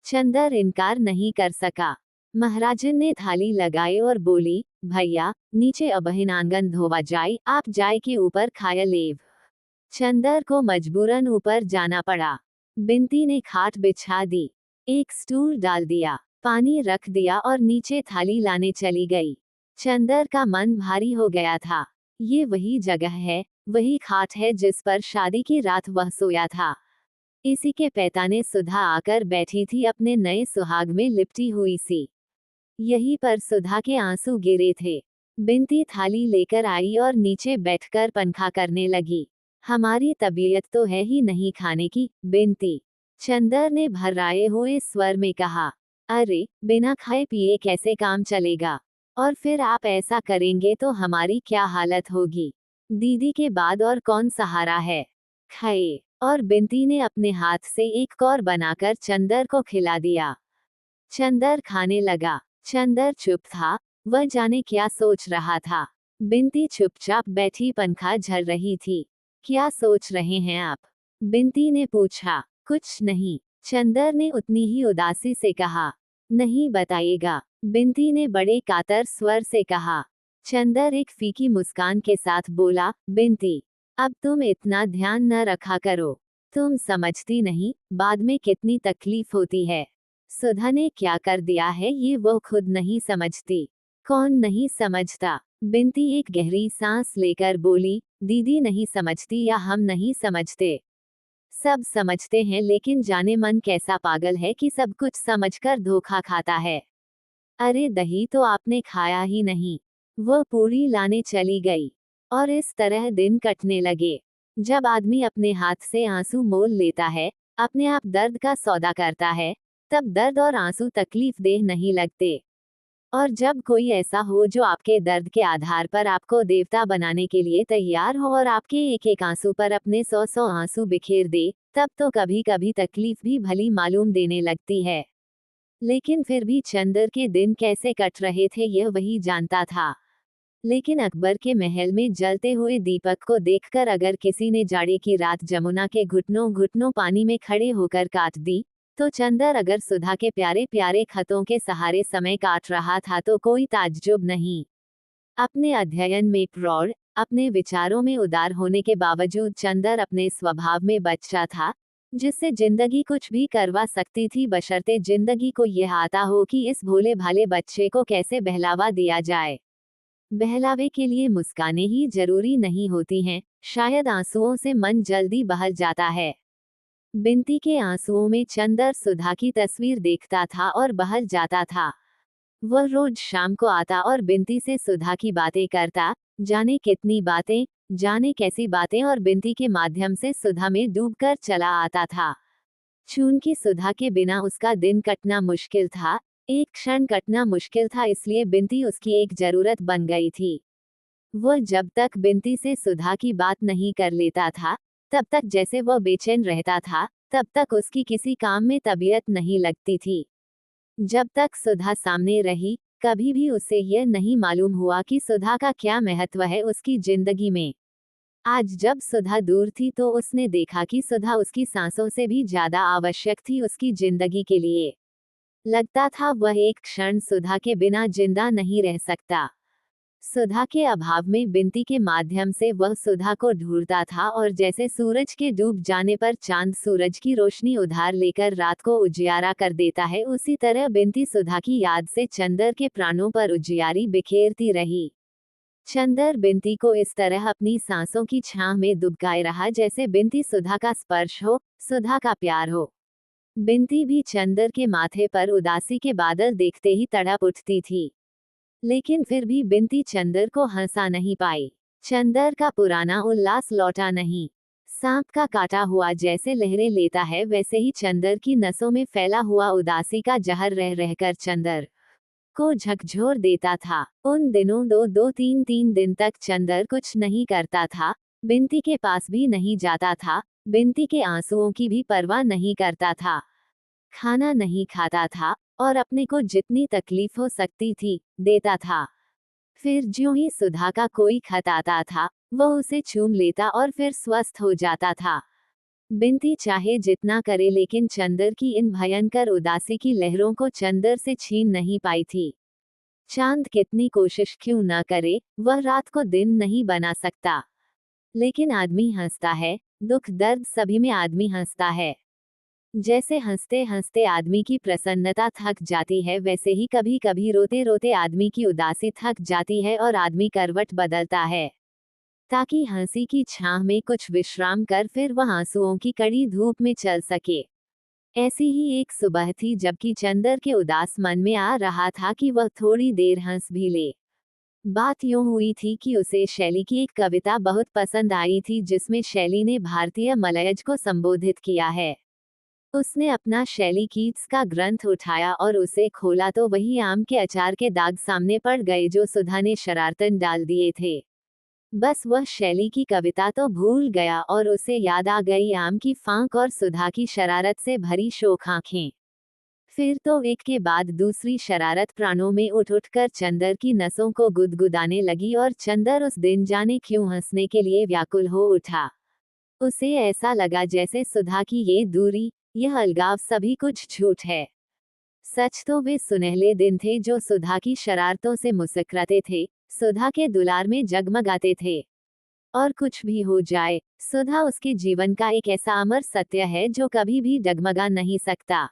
चंदर इनकार नहीं कर सका। महाराजन ने थाली लगाई और बोली, भैया, नीचे अबहिनांगन धोवा जाए, आप जाए के ऊपर खाया लेव। चंदर को मजबूरन ऊपर जाना पड़ा। बिनती ने खाट बिछा दी, एक स्टूल डाल दिया, पानी रख दिया और नीचे थाली लाने चली गई। चंदर का मन भारी हो गया था। ये वही जगह है, वही खाट है जिस पर शादी की रात वह सोया था। इसी के पैताने सुधा आकर बैठी थी, अपने नए सुहाग में लिपटी हुई सी। यहीं पर सुधा के आंसू गिरे थे। बिनती थाली लेकर आई और नीचे बैठकर पंखा करने लगी। हमारी तबीयत तो है ही नहीं खाने की, बिनती। चंदर ने भर्राए हुए स्वर में कहा, अरे, बिना खाए पिए कैसे काम चलेगा? और फिर आप ऐसा करेंगे तो हमारी क्या हालत होगी? दीदी के बाद और कौन सहारा है? खाए। और बिनती ने अपने हाथ से एक कौर बनाकर चंदर को खिला दिया। चंदर खाने लगा। चंदर चुप था, वह जाने क्या सोच रहा था। बिनती चुपचाप बैठी पंखा झल रही थी। क्या सोच रहे हैं आप? बिनती ने पूछा। कुछ नहीं, चंदर ने उतनी ही उदासी से कहा। नहीं बताइएगा, बिनती ने बड़े कातर स्वर से कहा। चंदर एक फीकी मुस्कान के साथ बोला, बिनती, अब तुम इतना ध्यान न रखा करो। तुम समझती नहीं, बाद में कितनी तकलीफ होती है। सुधा ने क्या कर दिया है ये वो खुद नहीं समझती। कौन नहीं समझता? बिनती एक गहरी सांस लेकर बोली, दीदी नहीं समझती या हम नहीं समझते? सब समझते हैं, लेकिन जाने मन कैसा पागल है कि सब कुछ समझकर धोखा खाता है। अरे दही तो आपने खाया ही नहीं। वह पूरी लाने चली गई। और इस तरह दिन कटने लगे। जब आदमी अपने हाथ से आंसू मोल लेता है, अपने आप दर्द का सौदा करता है, तब दर्द और आंसू तकलीफ देह नहीं लगते। और जब कोई ऐसा हो जो आपके दर्द के आधार पर आपको देवता बनाने के लिए तैयार हो और आपके एक एक आंसू पर अपने 100 आंसू बिखेर दे, तब तो कभी कभी तकलीफ भी भली मालूम देने लगती है। लेकिन फिर भी चंदर के दिन कैसे कट रहे थे यह वही जानता था। लेकिन अकबर के महल में जलते हुए दीपक को देखकर अगर किसी ने जाड़े की रात जमुना के घुटनों घुटनों पानी में खड़े होकर काट दी, तो चंदर अगर सुधा के प्यारे प्यारे खतों के सहारे समय काट रहा था तो कोई ताज्जुब नहीं। अपने अध्ययन में प्रौढ़, अपने विचारों में उदार होने के बावजूद चंदर अपने स्वभाव में बच्चा था, जिससे जिंदगी कुछ भी करवा सकती थी, बशर्ते जिंदगी को यह आता हो कि इस भोले भाले बच्चे को कैसे बहलावा दिया जाए। बहलावे के लिए मुस्काने ही जरूरी नहीं होती हैं, शायद आंसुओं से मन जल्दी बहल जाता है। बिंती के आंसुओं में चंदर सुधा की तस्वीर देखता था और बहल जाता था। वह रोज शाम को आता और बिंती से सुधा की बातें करता, जाने कितनी बातें, जाने कैसी बातें, और बिंती के माध्यम से सुधा में डूबकर चला आता था। चूंकि सुधा के बिना उसका दिन कटना मुश्किल था, एक क्षण कटना मुश्किल था, इसलिए बिंती उसकी एक जरूरत बन गई थी। वह जब तक बिंती से सुधा की बात नहीं कर लेता था, तब तक जैसे वह बेचैन रहता था, तब तक उसकी किसी काम में तबीयत नहीं लगती थी। जब तक सुधा सामने रही, कभी भी उसे यह नहीं मालूम हुआ कि सुधा का क्या महत्व है उसकी जिंदगी में। आज जब सुधा दूर थी तो उसने देखा कि सुधा उसकी सांसों से भी ज्यादा आवश्यक थी उसकी जिंदगी के लिए। लगता था वह एक क्षण सुधा के बिना जिंदा नहीं रह सकता। सुधा के अभाव में बिंती के माध्यम से वह सुधा को ढूंढता था, और जैसे सूरज के डूब जाने पर चांद सूरज की रोशनी उधार लेकर रात को उजियारा कर देता है, उसी तरह बिंती सुधा की याद से चंदर के प्राणों पर उजियारी बिखेरती रही। चंदर बिंती को इस तरह अपनी सांसों की छांव में दुबकाए रहा जैसे बिंती सुधा का स्पर्श हो, सुधा का प्यार हो। बिंती भी चंदर के माथे पर उदासी के बादल देखते ही तड़प उठती थी। लेकिन फिर भी बिंती चंदर को हंसा नहीं पाई। चंदर का पुराना उल्लास लौटा नहीं। सांप का काटा हुआ जैसे लहरें लेता है, वैसे ही चंदर की नसों में फैला हुआ उदासी का जहर रह रहकर चंदर को झकझोर देता था। उन दिनों दो दो तीन तीन दिन तक चंदर कुछ नहीं करता था, बिंती के पास भी नहीं जाता था, बिंती के आंसुओं की भी परवाह नहीं करता था, खाना नहीं खाता था, और अपने को जितनी तकलीफ हो सकती थी, देता था। फिर ज्यों ही सुधा का कोई खत आता था, वह उसे चूम लेता और फिर स्वस्थ हो जाता था। बिंती चाहे जितना करे, लेकिन चंदर की इन भयंकर उदासी की लहरों को चंदर से छीन नहीं पाई थी। चांद कितनी कोशिश क्यों ना करे, वह रात को दिन नहीं बना सकता। लेकिन आदमी हंसता है, दुख दर्द सभी में आदमी हंसता है। जैसे हंसते हंसते आदमी की प्रसन्नता थक जाती है, वैसे ही कभी कभी रोते रोते आदमी की उदासी थक जाती है और आदमी करवट बदलता है, ताकि हंसी की छांव में कुछ विश्राम कर फिर वह आंसुओं की कड़ी धूप में चल सके। ऐसी ही एक सुबह थी जबकि चंदर के उदास मन में आ रहा था कि वह थोड़ी देर हंस भी ले। बात यूं हुई थी कि उसे शैली की एक कविता बहुत पसंद आई थी, जिसमें शैली ने भारतीय मलयज को संबोधित किया है। उसने अपना शैली कीट्स का ग्रंथ उठाया और उसे खोला तो वही आम के अचार के दाग सामने पड़ गए जो सुधा ने शरारतन डाल दिए थे। बस वह शैली की कविता तो भूल गया और उसे याद आ गई आम की फांक और सुधा की शरारत से भरी शोक आंखें। फिर तो एक के बाद दूसरी शरारत प्राणों में उठ उठकर चंदर की नसों को गुदगुदाने लगी, और चंदर उस दिन जाने क्यों हंसने के लिए व्याकुल हो उठा। उसे ऐसा लगा जैसे सुधा की ये दूरी, यह अलगाव सभी कुछ झूठ है। सच तो वे सुनहले दिन थे जो सुधा की शरारतों से मुस्कुराते थे, सुधा के दुलार में जगमगाते थे। और कुछ भी हो जाए, सुधा उसके जीवन का एक ऐसा अमर सत्य है जो कभी भी डगमगा नहीं सकता।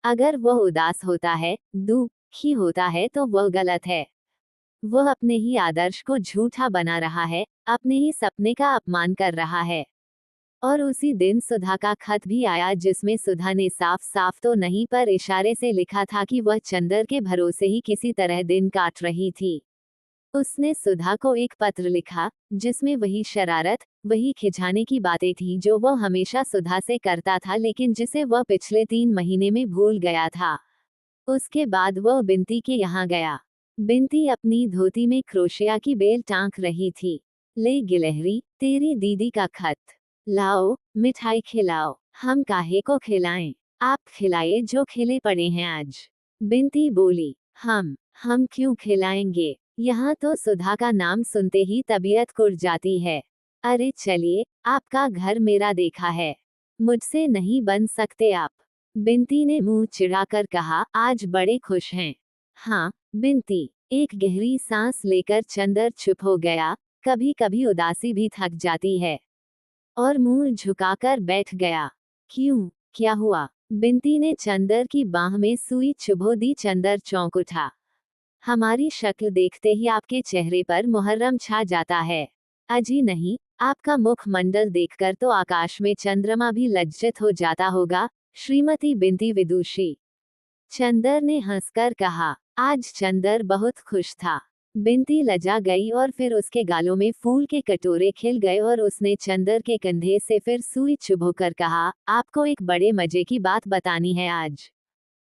अगर वह उदास होता है, दुखी होता है, तो वह गलत है। वह अपने ही आदर्श को झूठा बना रहा है, अपने ही सपने का अपमान कर रहा है। और उसी दिन सुधा का खत भी आया, जिसमें सुधा ने साफ साफ तो नहीं पर इशारे से लिखा था कि वह चंदर के भरोसे ही किसी तरह दिन काट रही थी। उसने सुधा को एक पत्र लिखा, जिसमें वही शरारत, वही खिजाने की बातें थी जो वह हमेशा सुधा से करता था, लेकिन जिसे वह पिछले 3 महीने में भूल गया था। उसके बाद वह बिंती के यहाँ गया। बिंती अपनी धोती में क्रोशिया की बेल टांक रही थी। ले गिलहरी, तेरी दीदी का खत। लाओ, मिठाई खिलाओ। हम काहे को खिलाएं? आप खिलाए जो खिले पड़े हैं आज। बिंती बोली, हम क्यों खिलाएंगे? यहाँ तो सुधा का नाम सुनते ही तबीयत कुड़ जाती है। अरे चलिए, आपका घर मेरा देखा है, मुझसे नहीं बन सकते आप? बिंती ने मुंह चिढ़ाकर कहा, आज बड़े खुश हैं। हाँ, बिंती। एक गहरी सांस लेकर चंदर चुप हो गया। कभी कभी उदासी भी थक जाती है। और मुंह झुकाकर बैठ गया। क्यों, क्या हुआ? बिंती ने चंदर की बाह में सुई चुभो दी। चंदर चौंक उठा। हमारी शक्ल देखते ही आपके चेहरे पर मुहर्रम छा जाता है। अजी नहीं, आपका मुखमंडल देखकर तो आकाश में चंद्रमा भी लज्जित हो जाता होगा, श्रीमती बिनती विदुषी। चंदर ने हंसकर कहा। आज चंदर बहुत खुश था। बिनती लजा गई और फिर उसके गालों में फूल के कटोरे खिल गए और उसने चंदर के कंधे से फिर सुई चुभोकर कहा, आपको एक बड़े मजे की बात बतानी है आज।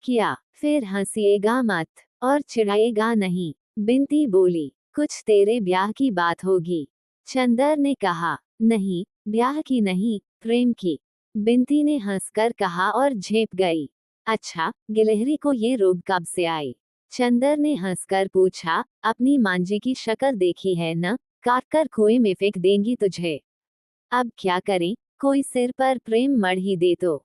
क्या? फिर हंसिएगा मत और चिढ़ाएगा नहीं, बिनती बोली। कुछ तेरे ब्याह की बात होगी। चंदर ने कहा। नहीं, ब्याह की नहीं, प्रेम की, बिनती ने हंसकर कहा और झेप गई। अच्छा, गिलहरी को ये रोग कब से आई? चंदर ने हंसकर पूछा। अपनी मांझी की शक्ल देखी है न, काटकर कुएं में फेंक देंगी तुझे। अब क्या करें, कोई सिर पर प्रेम मढ़ ही दे तो।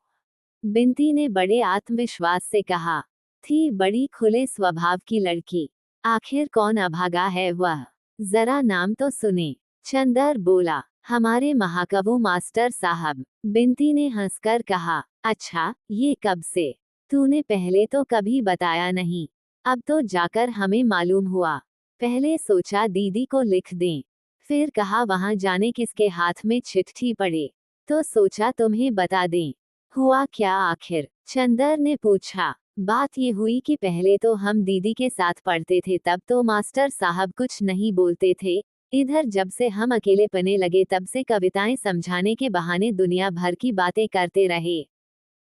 बिनती ने बड़े आत्मविश्वास से कहा। थी बड़ी खुले स्वभाव की लड़की। आखिर कौन अभागा है वह? जरा नाम तो सुने। चंदर बोला। हमारे महाकवि मास्टर साहब। बिनती ने हंसकर कहा। अच्छा, ये कब से? तूने पहले तो कभी बताया नहीं। अब तो जाकर हमें मालूम हुआ। पहले सोचा दीदी को लिख दें, फिर कहा वहां जाने किसके हाथ में चिट्ठी पड़े, तो सोचा तुम्हें बता दें। हुआ क्या आखिर? चंदर ने पूछा। बात ये हुई कि पहले तो हम दीदी के साथ पढ़ते थे, तब तो मास्टर साहब कुछ नहीं बोलते थे। इधर जब से हम अकेले पने लगे तब से कविताएं समझाने के बहाने दुनिया भर की बातें करते रहे।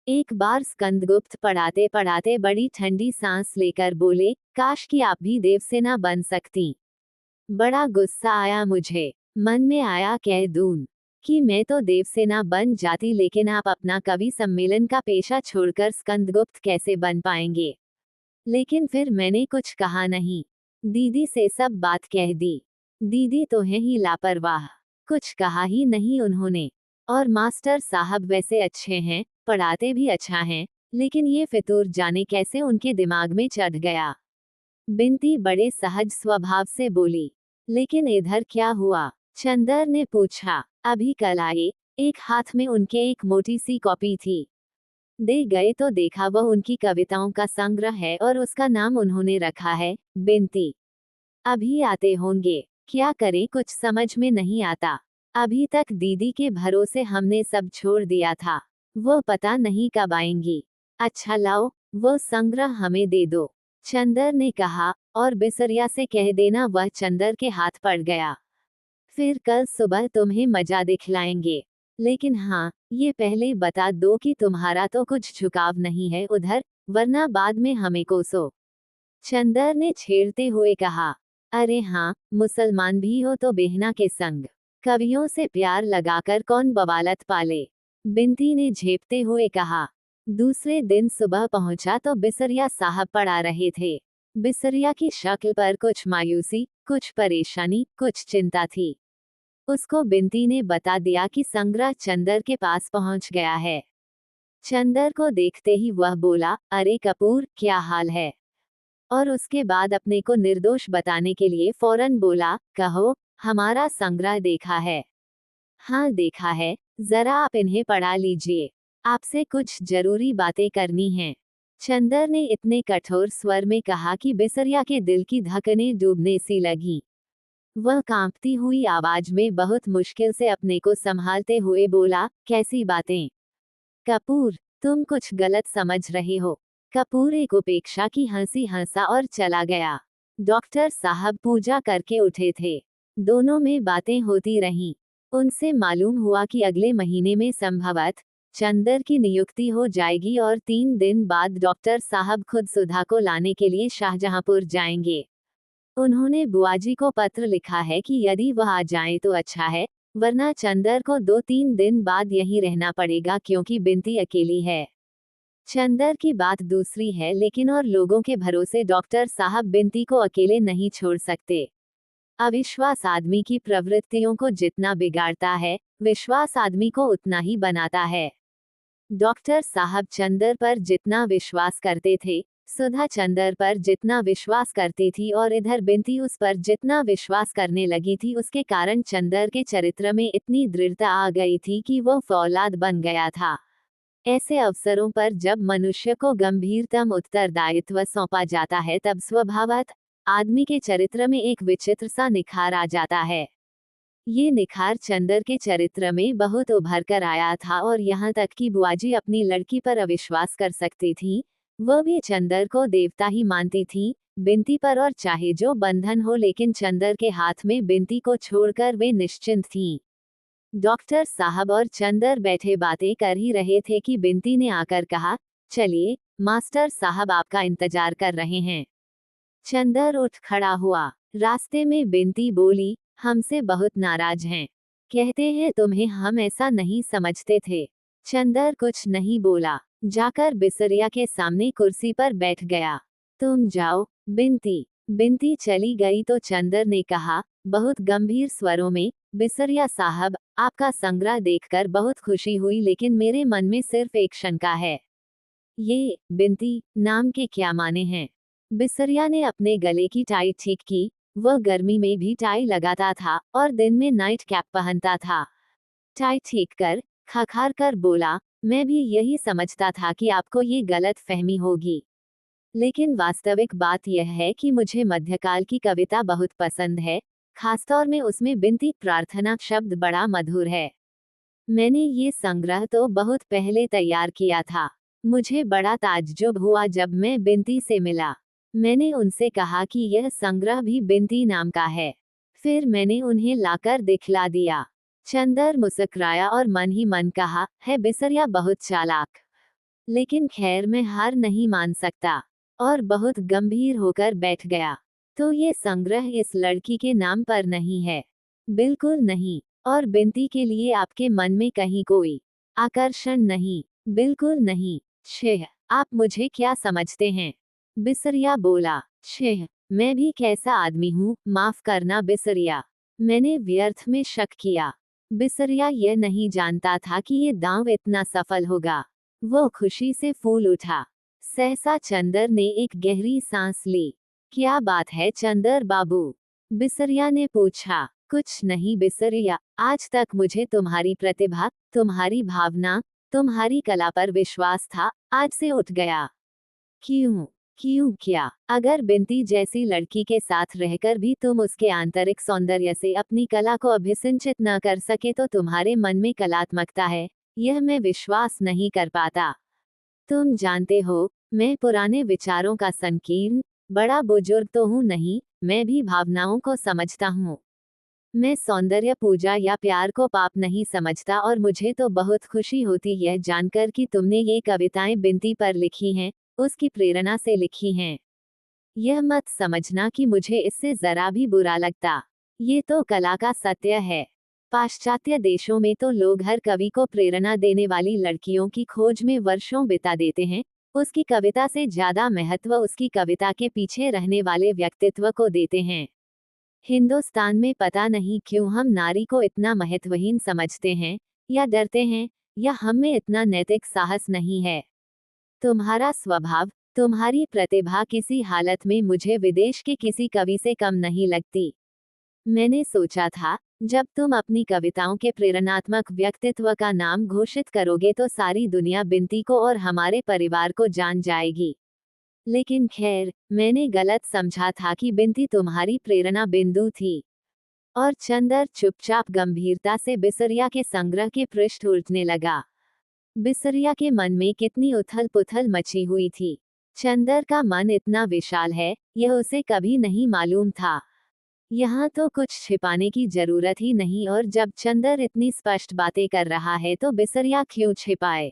एक बार स्कंदगुप्त पढ़ाते पढ़ाते बड़ी ठंडी सांस लेकर बोले, काश कि आप भी देवसेना बन सकती। बड़ा गुस्सा आया मुझे। मन में आया कह दूं कि मैं तो देवसेना बन जाती, लेकिन आप अपना कवि सम्मेलन का पेशा छोड़कर स्कंदगुप्त कैसे बन पाएंगे। लेकिन फिर मैंने कुछ कहा नहीं। दीदी से सब बात कह दी। दीदी तो है ही लापरवाह, कुछ कहा ही नहीं उन्होंने। और मास्टर साहब वैसे अच्छे हैं, पढ़ाते भी अच्छा हैं, लेकिन ये फितूर जाने कैसे उनके दिमाग में चढ़ गया। बिनती बड़े सहज स्वभाव से बोली। लेकिन इधर क्या हुआ? चंदर ने पूछा। अभी कल आए, एक हाथ में उनके एक मोटी सी कॉपी थी। दे गए तो देखा वह उनकी कविताओं का संग्रह है और उसका नाम उन्होंने रखा है बिनती। अभी आते होंगे। क्या करें, कुछ समझ में नहीं आता। अभी तक दीदी के भरोसे हमने सब छोड़ दिया था। वो पता नहीं कब आएंगी। अच्छा लाओ, वो संग्रह हमें दे दो, चंदर ने कहा, और बिसरिया से कह देना वह चंदर के हाथ पड़ गया। फिर कल सुबह तुम्हें मजा दिखलाएंगे। लेकिन हाँ, ये पहले बता दो कि तुम्हारा तो कुछ झुकाव नहीं है उधर, वरना बाद में हमें कोसो। चंदर ने छेड़ते हुए कहा। अरे हाँ, मुसलमान भी हो तो बेहना के संग कवियों से प्यार लगाकर कौन बवालत पाले, बिनती ने झेपते हुए कहा। दूसरे दिन सुबह पहुंचा तो बिसरिया साहब पढ़ा रहे थे। बिसरिया की शक्ल पर कुछ मायूसी, कुछ परेशानी, कुछ चिंता थी। उसको बिनती ने बता दिया कि संग्रह चंदर के पास पहुंच गया है। चंदर को देखते ही वह बोला, अरे कपूर, क्या हाल है? और उसके बाद अपने को निर्दोष बताने के लिए फौरन बोला, कहो, हमारा संग्रह देखा है? हाँ देखा है, जरा आप इन्हें पढ़ा लीजिए, आपसे कुछ जरूरी बातें करनी हैं। चंदर ने इतने कठोर स्वर में कहा कि बिसरिया के दिल की धड़कनें डूबने सी लगी। वह कांपती हुई आवाज में बहुत मुश्किल से अपने को संभालते हुए बोला, कैसी बातें? कपूर, तुम कुछ गलत समझ रहे हो। कपूर एक उपेक्षा की हंसी हंसा और चला गया। डॉक्टर साहब पूजा करके उठे थे। दोनों में बातें होती रहीं। उनसे मालूम हुआ कि अगले महीने में संभवत चंदर की नियुक्ति हो जाएगी और 3 दिन बाद डॉक्टर साहब खुद सुधा को लाने के लिए शाहजहांपुर जाएंगे। उन्होंने बुआजी को पत्र लिखा है कि यदि वह आ जाए तो अच्छा है, वरना चंदर को 2-3 दिन बाद यहीं रहना पड़ेगा क्योंकि बिनती अकेली है। चंदर की बात दूसरी है, लेकिन और लोगों के भरोसे डॉक्टर साहब बिनती को अकेले नहीं छोड़ सकते। अविश्वास आदमी की प्रवृत्तियों को जितना बिगाड़ता है, विश्वास आदमी को उतना ही बनाता है। डॉक्टर साहब चंदर पर जितना विश्वास करते थे, सुधा चंदर पर जितना विश्वास करती थी और इधर बिनती उस पर जितना विश्वास करने लगी थी, उसके कारण चंदर के चरित्र में इतनी दृढ़ता आ गई थी कि वो फौलाद बन गया था। ऐसे अवसरों पर जब मनुष्य को गंभीरतम उत्तरदायित्व सौंपा जाता है तब स्वभावतः आदमी के चरित्र में एक विचित्र सा निखार आ जाता है। ये निखार चंदर के चरित्र में बहुत उभर कर आया था और यहाँ तक कि बुआजी अपनी लड़की पर अविश्वास कर सकती थी। वह भी चंदर को देवता ही मानती थी, बिंती पर, और चाहे जो बंधन हो, लेकिन चंदर के हाथ में बिंती को छोड़कर वे निश्चिंत थीं। डॉक्टर साहब और चंदर बैठे बातें कर ही रहे थे कि बिंती ने आकर कहा, चलिए, मास्टर साहब आपका इंतजार कर रहे हैं। चंदर उठ खड़ा हुआ। रास्ते में बिंती बोली, हमसे बहुत नाराज हैं। कहते हैं तुम्हें हम ऐसा नहीं समझते थे। चंदर कुछ नहीं बोला, जाकर बिसरिया के सामने कुर्सी पर बैठ गया। तुम जाओ, बिंती। बिंती चली गई तो चंदर ने कहा, बहुत गंभीर स्वरों में, बिसरिया साहब, आपका संग्रह देखकर बहुत खुशी हुई, लेकिन मेरे मन में सिर्फ एक शंका है। ये बिंती नाम के क्या माने हैं? बिसरिया ने अपने गले की टाई ठीक की। वह गर्मी में भी टाई लगाता था और दिन में नाइट कैप पहनता था। टाई ठीक कर खखार कर बोला, मैं भी यही समझता था कि आपको ये गलत फहमी होगी, लेकिन वास्तविक बात यह है कि मुझे मध्यकाल की कविता बहुत पसंद है, खासतौर में उसमें बिंती प्रार्थना शब्द बड़ा मधुर है। मैंने ये संग्रह तो बहुत पहले तैयार किया था। मुझे बड़ा ताज्जुब हुआ जब मैं बिंती से मिला। मैंने उनसे कहा कि यह संग्रह भी बिंती नाम का है। फिर मैंने उन्हें लाकर दिखला दिया। चंदर मुस्कुराया और मन ही मन कहा, है बिसरिया बहुत चालाक। लेकिन खैर, मैं हार नहीं मान सकता। और बहुत गंभीर होकर बैठ गया। तो ये संग्रह इस लड़की के नाम पर नहीं है? बिल्कुल नहीं। और बिंती के लिए आपके मन में कहीं कोई आकर्षण नहीं? बिल्कुल नहीं। छह, आप मुझे क्या समझते हैं? बिसरिया बोला। छह, मैं भी कैसा आदमी हूँ, माफ करना बिसरिया। मैंने व्यर्थ में शक किया। बिसरिया यह नहीं जानता था कि ये दांव इतना सफल होगा। वो खुशी से फूल उठा। सहसा चंदर ने एक गहरी सांस ली। क्या बात है चंदर बाबू? बिसरिया ने पूछा। कुछ नहीं बिसरिया, आज तक मुझे तुम्हारी प्रतिभा, तुम्हारी भावना, तुम्हारी कला पर विश्वास था, आज से उठ गया। क्यों? क्यों क्या? अगर बिंती जैसी लड़की के साथ रहकर भी तुम उसके आंतरिक सौंदर्य से अपनी कला को अभिसिंचित न कर सके तो तुम्हारे मन में कलात्मकता है, यह मैं विश्वास नहीं कर पाता। तुम जानते हो, मैं पुराने विचारों का संकीर्ण बड़ा बुजुर्ग तो हूँ नहीं, मैं भी भावनाओं को समझता हूँ। मैं सौंदर्य पूजा या प्यार को पाप नहीं समझता, और मुझे तो बहुत खुशी होती यह जानकर कि तुमने ये कविताएं बिंती पर लिखी हैं, उसकी प्रेरणा से लिखी हैं। यह मत समझना कि मुझे इससे जरा भी बुरा लगता। ये तो कला का सत्य है। पाश्चात्य देशों में तो लोग हर कवि को प्रेरणा देने वाली लड़कियों की खोज में वर्षों बिता देते हैं, उसकी कविता से ज्यादा महत्व उसकी कविता के पीछे रहने वाले व्यक्तित्व को देते हैं। हिंदुस्तान में पता नहीं क्यों हम नारी को इतना महत्वहीन समझते हैं, या डरते हैं, या हम में इतना नैतिक साहस नहीं है। तुम्हारा स्वभाव, तुम्हारी प्रतिभा किसी हालत में मुझे विदेश के किसी कवि से कम नहीं लगती। मैंने सोचा था, जब तुम अपनी कविताओं के प्रेरणात्मक व्यक्तित्व का नाम घोषित करोगे तो सारी दुनिया बिंती को और हमारे परिवार को जान जाएगी। लेकिन खैर, मैंने गलत समझा था कि बिंती तुम्हारी प्रेरणा बिंदु थी। और चंदर चुपचाप गंभीरता से बिसरिया के संग्रह के पृष्ठ उल्टने लगा। बिसरिया के मन में कितनी उथल पुथल मची हुई थी। चंदर का मन इतना विशाल है, यह उसे कभी नहीं मालूम था। यहाँ तो कुछ छिपाने की जरूरत ही नहीं, और जब चंदर इतनी स्पष्ट बातें कर रहा है तो बिसरिया क्यों छिपाए?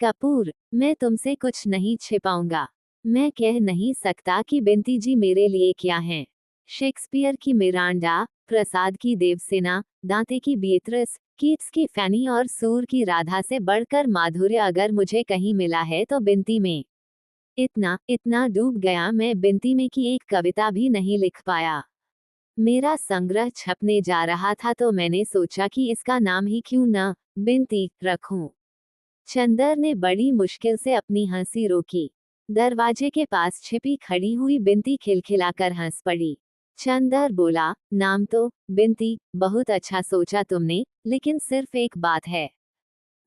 कपूर, मैं तुमसे कुछ नहीं छिपाऊंगा। मैं कह नहीं सकता कि बिंती जी मेरे लिए क्या हैं। शेक्सपियर की मिरांडा, प्रसाद की देवसेना, दांते की बीएट्रिस, कीट्स की फैनी और सूर की राधा से बढ़कर माधुर्य अगर मुझे कहीं मिला है तो बिंती में। इतना डूब गया मैं बिंती में कि एक कविता भी नहीं लिख पाया। मेरा संग्रह छपने जा रहा था तो मैंने सोचा कि इसका नाम ही क्यों न बिंती रखूं। चंदर ने बड़ी मुश्किल से अपनी हंसी रोकी। दरवाजे के पास छिपी खड़ी हुई बिंती खिलखिलाकर हंस पड़ी। चंदर बोला, नाम तो बिंती बहुत अच्छा सोचा तुमने, लेकिन सिर्फ एक बात है।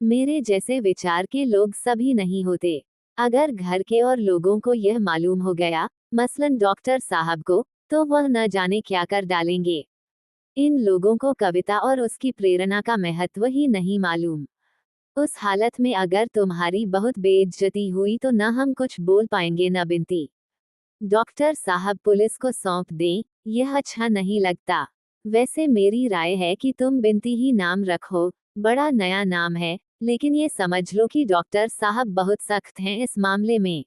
मेरे जैसे विचार के लोग सभी नहीं होते। अगर घर के और लोगों को यह मालूम हो गया, मसलन डॉक्टर साहब को, तो वह न जाने क्या कर डालेंगे। इन लोगों को कविता और उसकी प्रेरणा का महत्व ही नहीं मालूम। उस हालत में अगर तुम्हारी बहुत बेइज्जती हुई तो न हम कुछ बोल पाएंगे न बिनती। डॉक्टर साहब पुलिस को सौंप दें, यह अच्छा नहीं लगता। वैसे मेरी राय है कि तुम बिनती ही नाम रखो, बड़ा नया नाम है, लेकिन ये समझ लो कि डॉक्टर साहब बहुत सख्त हैं इस मामले में।